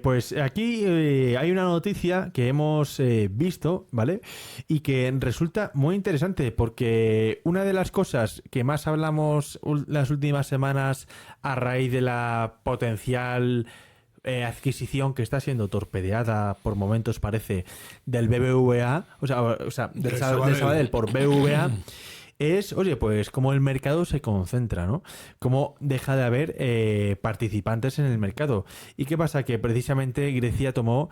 Pues aquí hay una noticia que hemos visto, ¿vale? Y que resulta muy interesante porque una de las cosas que más hablamos las últimas semanas a raíz de la potencial adquisición que está siendo torpedeada por momentos, parece, del BBVA, o sea del Sabadell por BBVA, es, pues cómo el mercado se concentra, ¿no? Cómo deja de haber participantes en el mercado. ¿Y qué pasa? Que precisamente Grecia tomó,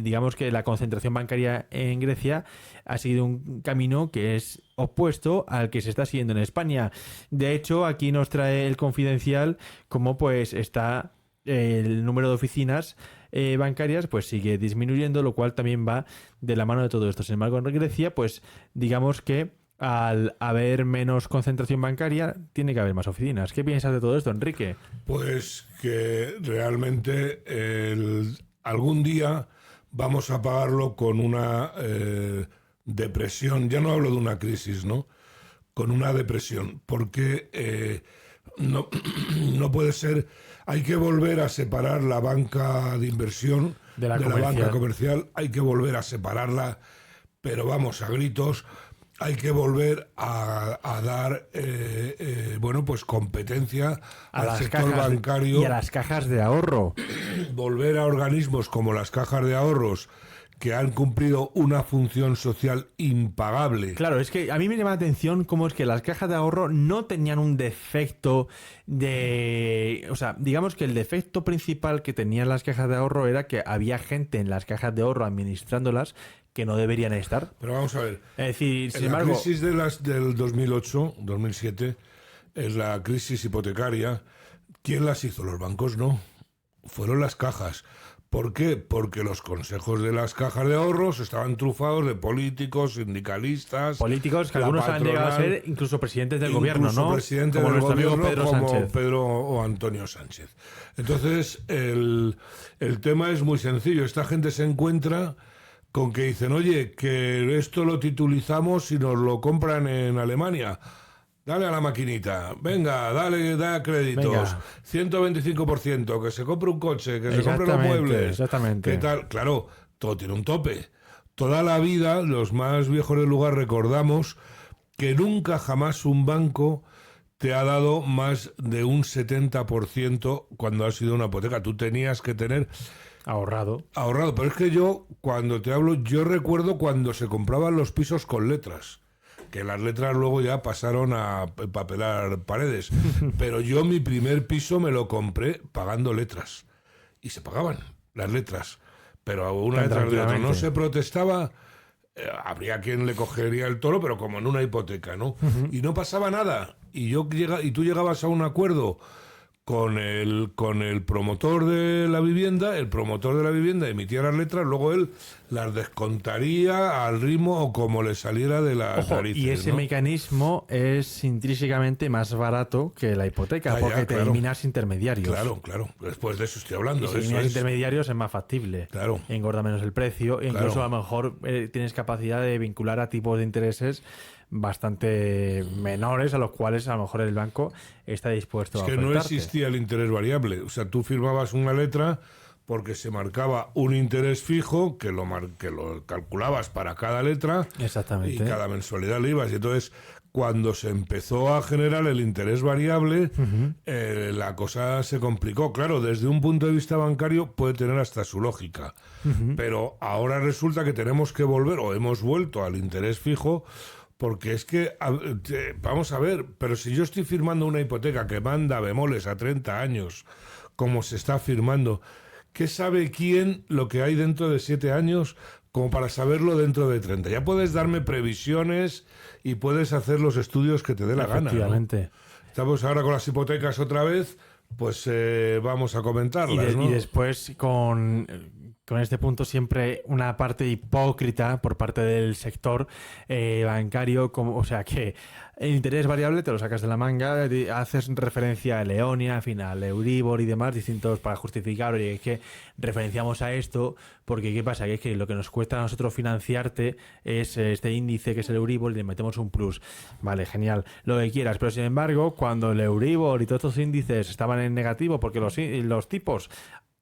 digamos que la concentración bancaria en Grecia ha seguido un camino que es opuesto al que se está siguiendo en España. De hecho, aquí nos trae el Confidencial cómo pues está el número de oficinas bancarias, pues sigue disminuyendo, lo cual también va de la mano de todo esto. Sin embargo, en Grecia, pues digamos que al haber menos concentración bancaria, tiene que haber más oficinas. ¿Qué piensas de todo esto, Enrique? Pues que realmente algún día vamos a pagarlo con una depresión. Ya no hablo de una crisis, ¿no? Con una depresión. Porque no, no puede ser. Hay que volver a separar la banca de inversión de la banca comercial. Hay que volver a separarla, pero vamos, a gritos. Hay que volver a dar bueno, pues competencia al sector bancario y a las cajas de ahorro. Volver a organismos como las cajas de ahorros, que han cumplido una función social impagable. Claro, es que a mí me llama la atención cómo es que las cajas de ahorro no tenían un defecto de... O sea, digamos que el defecto principal que tenían las cajas de ahorro era que había gente en las cajas de ahorro administrándolas que no deberían estar. Pero vamos a ver. Es decir, sin en embargo... la crisis del 2008, 2007, en la crisis hipotecaria, ¿quién las hizo? Los bancos no. Fueron las cajas. ¿Por qué? Porque los consejos de las cajas de ahorros estaban trufados de políticos, sindicalistas... Políticos que algunos han llegado a ser incluso presidentes del gobierno, ¿no? Presidentes como del nuestro gobierno, amigo Pedro como Sánchez. Pedro o Antonio Sánchez. Entonces, el tema es muy sencillo. Esta gente se encuentra con que dicen, oye, que esto lo titulizamos y nos lo compran en Alemania. Dale a la maquinita, venga, da créditos, Venga. 125%, que se compre un coche, que se compre los muebles. Exactamente. ¿Qué tal? Claro, todo tiene un tope. Toda la vida, los más viejos del lugar recordamos que nunca jamás un banco te ha dado más de un 70% cuando ha sido una hipoteca. Tú tenías que tener... Ahorrado. Pero es que yo, cuando te hablo, yo recuerdo cuando se compraban los pisos con letras. Que las letras luego ya pasaron a papelar paredes. Pero yo mi primer piso me lo compré pagando letras. Y se pagaban las letras. Pero una detrás de otra. No se protestaba. Habría quien le cogería el toro, pero como en una hipoteca, ¿no? Y no pasaba nada. Y tú llegabas a un acuerdo con el promotor de la vivienda, el promotor de la vivienda emitía las letras, luego él las descontaría al ritmo o como le saliera de las narices. Y ese mecanismo es intrínsecamente más barato que la hipoteca, porque te eliminas intermediarios. Claro. Después de eso estoy hablando. Y si eliminas intermediarios es más factible. Claro. Engorda menos el precio. E incluso a lo mejor tienes capacidad de vincular a tipos de intereses bastante menores a los cuales a lo mejor el banco está dispuesto a ofertarte. Es que no existía el interés variable. O sea, tú firmabas una letra porque se marcaba un interés fijo que lo calculabas para cada letra. Exactamente. Y cada mensualidad le ibas. Y entonces, cuando se empezó a generar el interés variable, la cosa se complicó. Claro, desde un punto de vista bancario puede tener hasta su lógica. Pero ahora resulta que tenemos que volver, o hemos vuelto al interés fijo, porque es que, vamos a ver, pero si yo estoy firmando una hipoteca que manda bemoles a 30 años, como se está firmando, ¿qué sabe quién lo que hay dentro de 7 años como para saberlo dentro de 30? Ya puedes darme previsiones y puedes hacer los estudios que te dé la gana, ¿no? Efectivamente. Estamos ahora con las hipotecas otra vez, pues vamos a comentarlas, ¿no? Y después con este punto siempre una parte hipócrita por parte del sector bancario, o sea que el interés variable te lo sacas de la manga, haces referencia a Leonia, al final, Euribor y demás, distintos para justificar, oye, es que referenciamos a esto, porque ¿qué pasa? Que es que lo que nos cuesta a nosotros financiarte es este índice que es el Euribor y le metemos un plus. Vale, genial, lo que quieras, pero sin embargo, cuando el Euribor y todos estos índices estaban en negativo, porque los tipos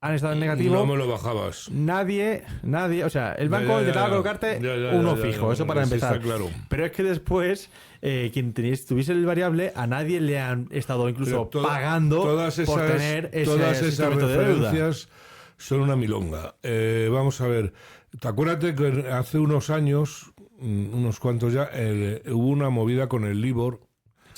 han estado en negativo. No me lo bajabas. Nadie, o sea, el banco intentaba colocarte uno fijo, eso para empezar. Está claro. Pero es que después, quien tuviese el variable, a nadie le han estado incluso pagando por tener todas esas instrumento de deuda. referencias son una milonga. Vamos a ver, te acuérdate que hace unos años, unos cuantos ya, hubo una movida con el LIBOR.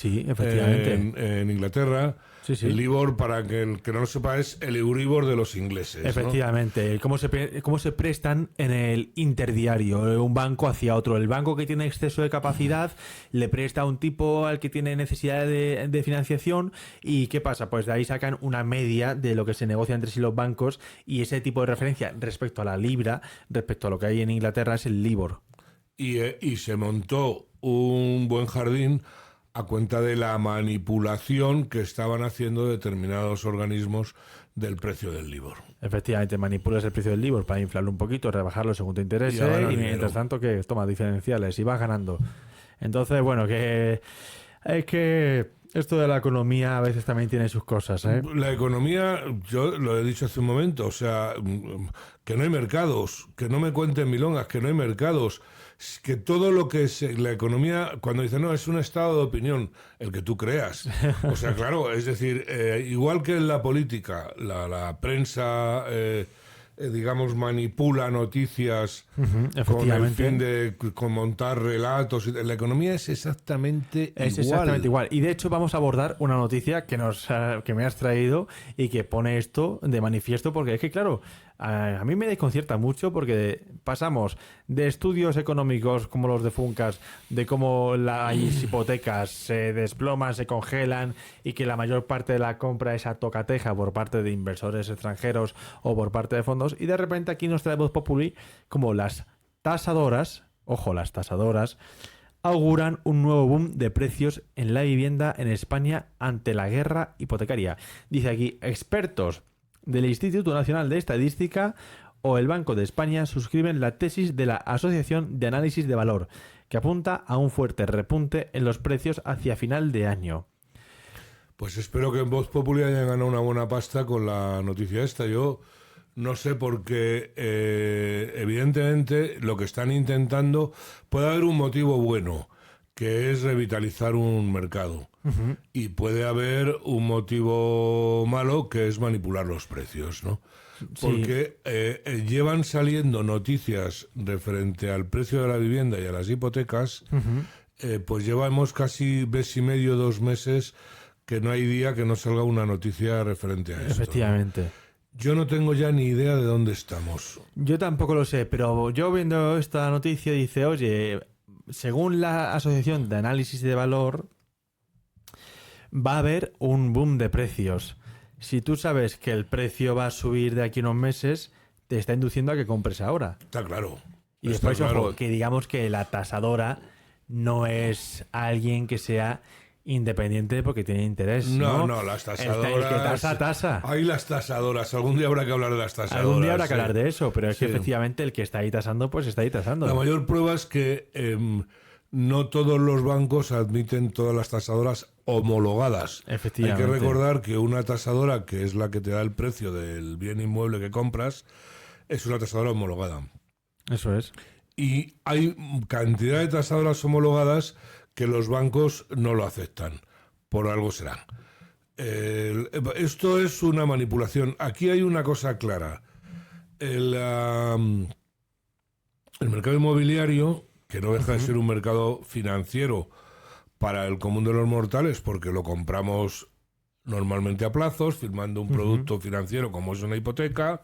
Sí, efectivamente. En Inglaterra. Sí, sí. El LIBOR, para que el que no lo sepa, es el Euribor de los ingleses, ¿no? Efectivamente, cómo se prestan en el interdiario, un banco hacia otro. El banco que tiene exceso de capacidad le presta a un tipo al que tiene necesidad de financiación. ¿Y qué pasa? Pues de ahí sacan una media de lo que se negocia entre sí los bancos, y ese tipo de referencia respecto a la libra, respecto a lo que hay en Inglaterra, es el LIBOR. Y se montó un buen jardín a cuenta de la manipulación que estaban haciendo determinados organismos del precio del LIBOR. Efectivamente, manipulas el precio del LIBOR para inflarlo un poquito, rebajarlo según te interese, y mientras tanto que toma diferenciales y vas ganando. Entonces, bueno, que es que esto de la economía a veces también tiene sus cosas, ¿eh? La economía, yo lo he dicho hace un momento, o sea, que no hay mercados, que no me cuenten milongas, que no hay mercados, que todo lo que es la economía, cuando dicen, no, es un estado de opinión, el que tú creas. O sea, claro, es decir, igual que en la política, la prensa, digamos, manipula noticias con el fin de montar relatos. La economía es exactamente igual. Es exactamente igual. Y de hecho vamos a abordar una noticia que me has traído y que pone esto de manifiesto, porque es que, claro, a mí me desconcierta mucho, porque pasamos de estudios económicos como los de Funcas, de cómo las hipotecas se desploman, se congelan, y que la mayor parte de la compra es a tocateja por parte de inversores extranjeros o por parte de fondos, y de repente aquí nos trae Voz Populi como las tasadoras, ojo, las tasadoras, auguran un nuevo boom de precios en la vivienda en España ante la guerra hipotecaria. Dice aquí, expertos del Instituto Nacional de Estadística o el Banco de España suscriben la tesis de la Asociación de Análisis de Valor, que apunta a un fuerte repunte en los precios hacia final de año. Pues espero que en Voz Populi hayan ganado una buena pasta con la noticia esta. Yo no sé, porque evidentemente lo que están intentando, puede haber un motivo bueno, que es revitalizar un mercado. Uh-huh. Y puede haber un motivo malo, que es manipular los precios, ¿no? Porque llevan saliendo noticias referente al precio de la vivienda y a las hipotecas, uh-huh. Pues llevamos casi mes y medio, 2 meses, que no hay día que no salga una noticia referente a esto. Efectivamente. ¿No? Yo no tengo ya ni idea de dónde estamos. Yo tampoco lo sé, pero yo viendo esta noticia dice, oye, según la Asociación de Análisis de Valor, va a haber un boom de precios. Si tú sabes que el precio va a subir de aquí a unos meses, te está induciendo a que compres ahora. Está claro. Y después, claro, ojo, que digamos que la tasadora no es alguien que sea independiente porque tiene interés. No, las tasadoras. El que tasa. Hay las tasadoras. Algún día habrá que hablar de las tasadoras. Algún día habrá que hablar de eso, pero es que efectivamente el que está ahí tasando, pues está ahí tasando. La mayor prueba es que no todos los bancos admiten todas las tasadoras homologadas. Efectivamente. Hay que recordar que una tasadora, que es la que te da el precio del bien inmueble que compras, es una tasadora homologada. Eso es. Y hay cantidad de tasadoras homologadas que los bancos no lo aceptan. Por algo será. Esto es una manipulación. Aquí hay una cosa clara. El mercado inmobiliario, que no deja de ser un mercado financiero para el común de los mortales, porque lo compramos normalmente a plazos, firmando un producto financiero como es una hipoteca,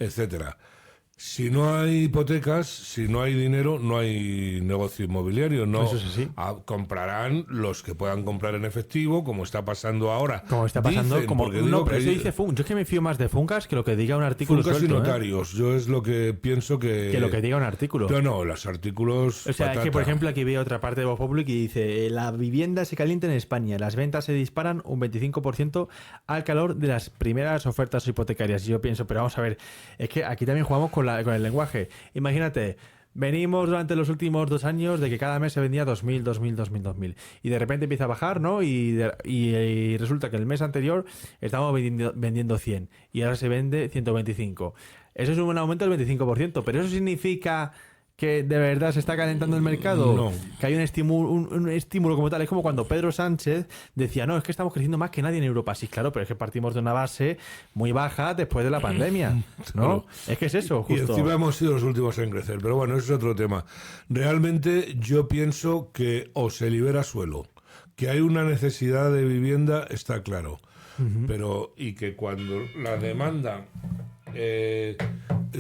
etcétera. Si no hay hipotecas, si no hay dinero, no hay negocio inmobiliario. No. Eso es así. Comprarán los que puedan comprar en efectivo, como está pasando ahora. Como está pasando, dicen, como no, pero eso dice Funcas. Yo es que me fío más de Funcas que lo que diga un artículo Funcas suelto, y notarios. Yo es lo que pienso que lo que diga un artículo. No, los artículos. O sea, patata. Es que por ejemplo aquí veo otra parte de Voz Populi que dice: la vivienda se calienta en España, las ventas se disparan un 25% al calor de las primeras ofertas hipotecarias. Y yo pienso, pero vamos a ver, es que aquí también jugamos con el lenguaje. Imagínate, venimos durante los últimos 2 años de que cada mes se vendía 2.000 y de repente empieza a bajar, ¿no? Y resulta que el mes anterior estábamos vendiendo 100 y ahora se vende 125. Eso es un aumento del 25%, pero eso significa que de verdad se está calentando el mercado. No. Que hay un estímulo como tal. Es como cuando Pedro Sánchez decía, no, es que estamos creciendo más que nadie en Europa. Sí, claro, pero es que partimos de una base muy baja después de la pandemia, ¿no? Claro. Es que es eso, justo. Y encima hemos sido los últimos en crecer. Pero bueno, eso es otro tema. Realmente yo pienso que o se libera suelo, Que hay una necesidad de vivienda está claro, pero y que cuando la demanda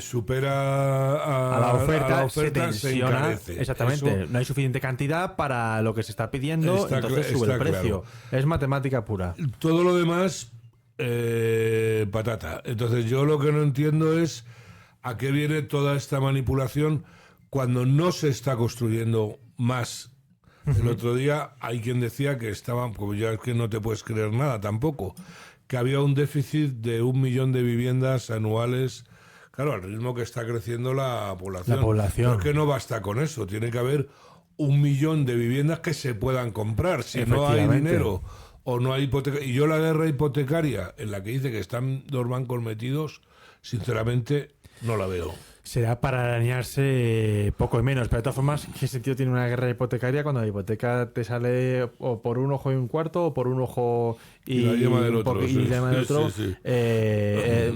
supera a la oferta se se tensiona. encarece. Exactamente. Eso No hay suficiente cantidad para lo que se está pidiendo, entonces sube el precio. Claro. Es matemática pura. Todo lo demás, patata. Entonces yo lo que no entiendo es a qué viene toda esta manipulación cuando no se está construyendo más. El otro día hay quien decía que estaban, como ya es que no te puedes creer nada tampoco, que había un déficit de 1 millón de viviendas anuales, claro, al ritmo que está creciendo la población. Pero es que no basta con eso, tiene que haber 1 millón de viviendas que se puedan comprar. Si no hay dinero o no hay hipoteca. Y yo la guerra hipotecaria, en la que dice que están los bancos metidos, sinceramente no la veo. Será para arañarse poco y menos, pero de todas formas, ¿qué sentido tiene una guerra hipotecaria cuando la hipoteca te sale o por un ojo y un cuarto o por un ojo y la yema del otro? Y la yema del otro? Sí.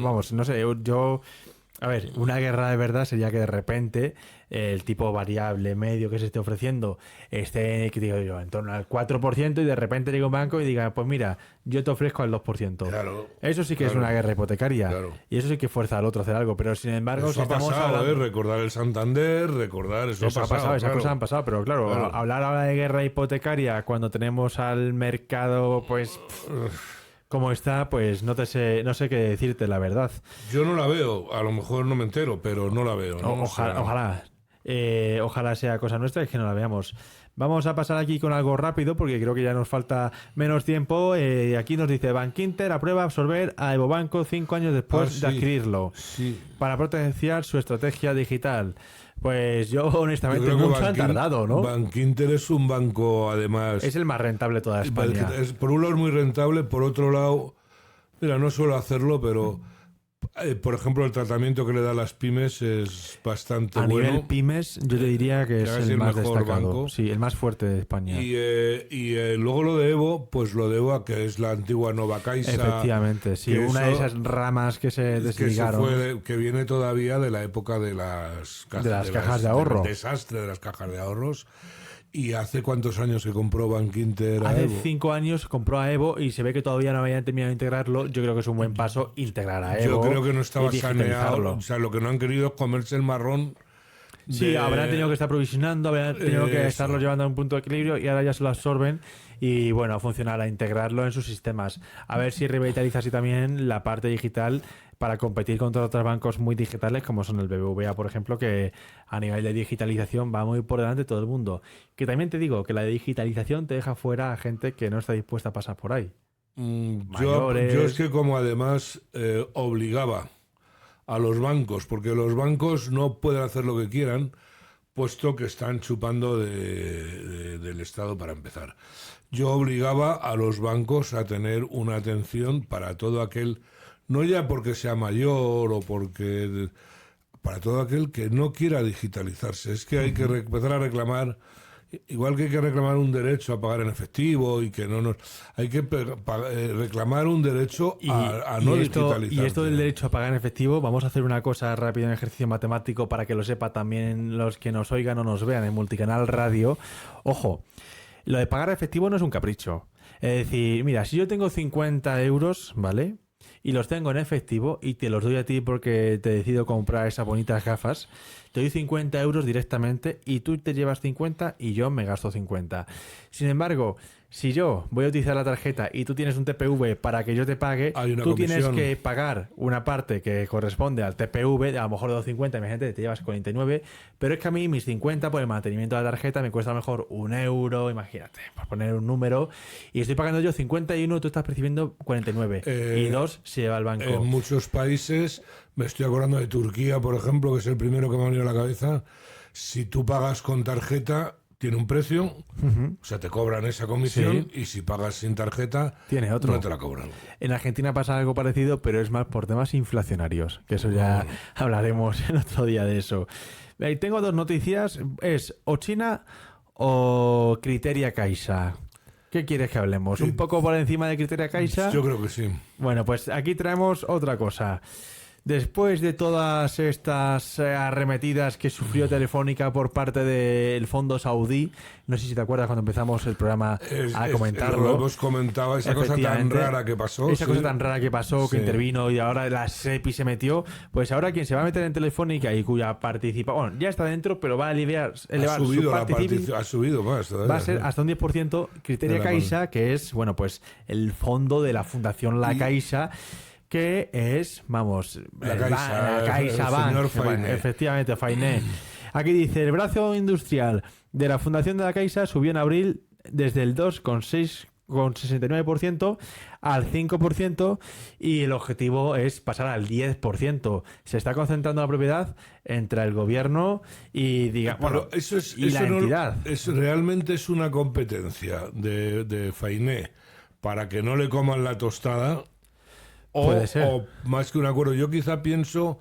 Vamos, no sé, yo... A ver, una guerra de verdad sería que de repente el tipo variable medio que se esté ofreciendo esté, que digo yo, en torno al 4% y de repente llega un banco y diga, pues mira, yo te ofrezco al 2%. Claro, eso sí que es una guerra hipotecaria. Claro. Y eso sí que fuerza al otro a hacer algo. Pero sin embargo, eso si estamos pasado, hablando... recordar el Santander, recordar eso ha pasado, esas cosas han pasado, pero claro, hablar ahora de guerra hipotecaria cuando tenemos al mercado, pues... como está, pues no sé qué decirte, la verdad. Yo no la veo, a lo mejor no me entero, pero no la veo. ¿No? Ojalá sea cosa nuestra, es que no la veamos. Vamos a pasar aquí con algo rápido porque creo que ya nos falta menos tiempo. Aquí nos dice: Bankinter aprueba absorber a EvoBanco 5 años después de adquirirlo para potenciar su estrategia digital. Pues yo honestamente mucho han tardado, ¿no? Bankinter es un banco, además... Es el más rentable de toda España. Por un lado es muy rentable, por otro lado... Mira, no suelo hacerlo, pero... por ejemplo, el tratamiento que le da a las pymes es bastante bueno. A nivel pymes, yo te diría que es el más destacado. Banco. Sí, el más fuerte de España. Y luego lo de Evo, pues lo de Evo, que es la antigua Nova Caixa. Efectivamente, sí, una de esas ramas que se desligaron. Que viene todavía de la época de las cajas de ahorro. Del desastre de las cajas de ahorros. ¿Y hace cuántos años se compró Bankinter a Evo? Hace 5 años compró a Evo y se ve que todavía no habían terminado de integrarlo. Yo creo que es un buen paso integrar a Evo. Yo creo que no estaba saneado. O sea, lo que no han querido es comerse el marrón. Sí, habrán tenido que estar provisionando, habrán tenido que estarlo llevando a un punto de equilibrio y ahora ya se lo absorben y bueno, a funcionar, a integrarlo en sus sistemas. A ver si revitaliza así también la parte digital para competir contra otros bancos muy digitales como son el BBVA, por ejemplo, que a nivel de digitalización va muy por delante de todo el mundo. Que también te digo que la digitalización te deja fuera a gente que no está dispuesta a pasar por ahí. Yo es que como además obligaba a los bancos, porque los bancos no pueden hacer lo que quieran, puesto que están chupando del Estado para empezar. Yo obligaba a los bancos a tener una atención para todo aquel, no ya porque sea mayor o porque... para todo aquel que no quiera digitalizarse. Es que hay que empezar a reclamar, igual que hay que reclamar un derecho a pagar en efectivo y que no nos... Hay que reclamar un derecho a no digitalizarse. Y esto del derecho a pagar en efectivo, vamos a hacer una cosa rápida, un ejercicio matemático para que lo sepa también los que nos oigan o nos vean en Multicanal Radio. Ojo, lo de pagar efectivo no es un capricho. Es decir, mira, si yo tengo 50 euros, ¿vale?, y los tengo en efectivo y te los doy a ti porque te decido comprar esas bonitas gafas, te doy 50 euros directamente y tú te llevas 50 y yo me gasto 50. Sin embargo, si yo voy a utilizar la tarjeta y tú tienes un TPV para que yo te pague, tú tienes que pagar una parte que corresponde al TPV, a lo mejor de 2,50, imagínate, te llevas 49, pero es que a mí mis 50 por el mantenimiento de la tarjeta me cuesta a lo mejor 1 euro, imagínate, por poner un número, y estoy pagando yo 51, tú estás percibiendo 49, y 2 se lleva al banco. En muchos países, me estoy acordando de Turquía, por ejemplo, que es el primero que me ha venido a la cabeza, si tú pagas con tarjeta... tiene un precio, o sea, te cobran esa comisión, y si pagas sin tarjeta, tiene otro. No te la cobran. En Argentina pasa algo parecido, pero es más por temas inflacionarios, que eso ya hablaremos en otro día de eso. Tengo 2 noticias, es o China o Criteria Caixa. ¿Qué quieres que hablemos? ¿Un poco por encima de Criteria Caixa? Yo creo que sí. Bueno, pues aquí traemos otra cosa. Después de todas estas arremetidas que sufrió Telefónica por parte del fondo saudí, no sé si te acuerdas cuando empezamos el programa a comentarlo. Lo hemos comentado, esa cosa tan rara que pasó. Esa cosa tan rara que pasó, que intervino y ahora la SEPI se metió. Pues ahora quien se va a meter en Telefónica y cuya participación, bueno, ya está dentro, pero va a elevar su participación. Ha subido más todavía. Va a ser hasta un 10% Criteria Caixa, que es, bueno, pues el fondo de la Fundación La Caixa, que es, vamos, la Caixa Bank, efectivamente, Fainé. Aquí dice, el brazo industrial de la Fundación de La Caixa subió en abril desde el 2,69% al 5% y el objetivo es pasar al 10%. Se está concentrando la propiedad entre el gobierno y, la entidad. Realmente es una competencia de Fainé para que no le coman la tostada. Puede ser. O más que un acuerdo. Yo quizá pienso,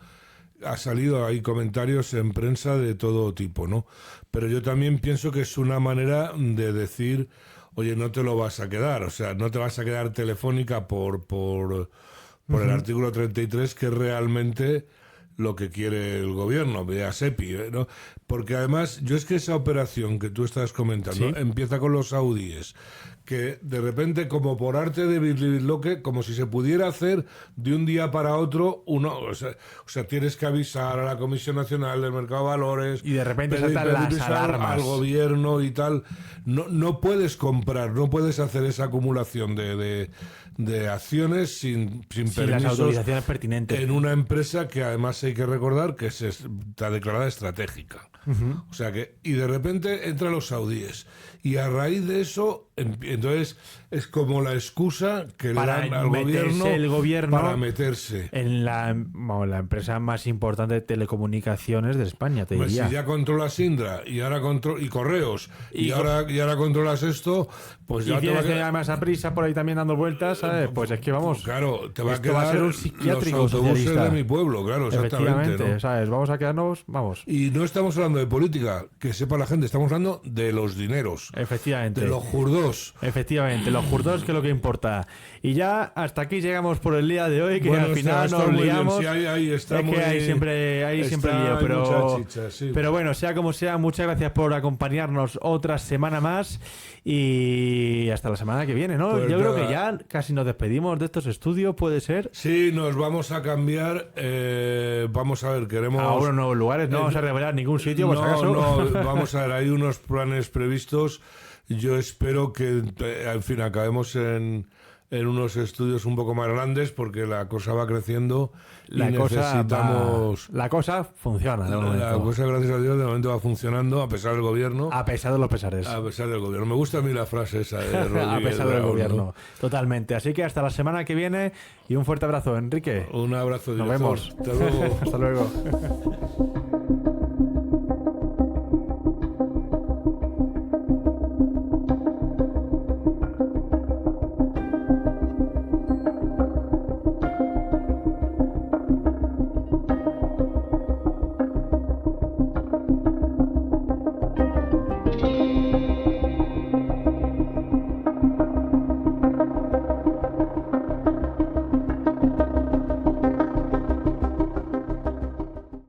ha salido ahí comentarios en prensa de todo tipo, ¿no? Pero yo también pienso que es una manera de decir, oye, no te lo vas a quedar, o sea, no te vas a quedar Telefónica por el artículo 33, que es realmente lo que quiere el gobierno, de SEPI, ¿no? Porque además, yo es que esa operación que tú estás comentando empieza con los saudíes, que de repente, como por arte de birlibirloque, como si se pudiera hacer de un día para otro, o sea, tienes que avisar a la Comisión Nacional del Mercado de Valores, y de repente saltan las alarmas al gobierno y tal. No puedes comprar, no puedes hacer esa acumulación de acciones sin permisos, las autorizaciones pertinentes en una empresa que además hay que recordar que está declarada estratégica. O sea que, y de repente entran los saudíes y a raíz de eso entonces es como la excusa que le dan al gobierno para meterse en la empresa más importante de telecomunicaciones de España, te diría. Si ya controlas Indra y ahora y Correos y ahora controlas esto, pues ya te va a quedar más a prisa por ahí también dando vueltas, ¿sabes? Pues es que vamos, claro, te va a esto quedar va a ser un psiquiátrico los autobuses socialista de mi pueblo, claro, exactamente, ¿no? ¿Sabes? Vamos a quedarnos, vamos. Y no estamos hablando de política, que sepa la gente, estamos hablando de los dineros. Efectivamente. De los jurdos. Efectivamente, los jurdos, que es lo que importa. Y ya hasta aquí llegamos por el día de hoy, que al final nos liamos. Sí, ahí está, es que hay siempre lío, pero bueno, sea como sea, muchas gracias por acompañarnos otra semana más y hasta la semana que viene, ¿no? Pues yo creo que ya casi nos despedimos de estos estudios, ¿puede ser? Sí, nos vamos a cambiar, vamos a ver, queremos... A unos nuevos lugares, no vamos a revelar ningún sitio, por si acaso. No, vamos a ver, hay unos planes previstos. Yo espero que, en fin, acabemos en unos estudios un poco más grandes, porque la cosa va creciendo y necesitamos... La cosa funciona, de momento. La cosa, gracias a Dios, de momento va funcionando, a pesar del gobierno. A pesar de los pesares. A pesar del gobierno. Me gusta a mí la frase esa de Rodríguez. A pesar del gobierno, ¿no? Totalmente. Así que hasta la semana que viene y un fuerte abrazo, Enrique. Un abrazo. Nos vemos. Hasta luego. Hasta luego.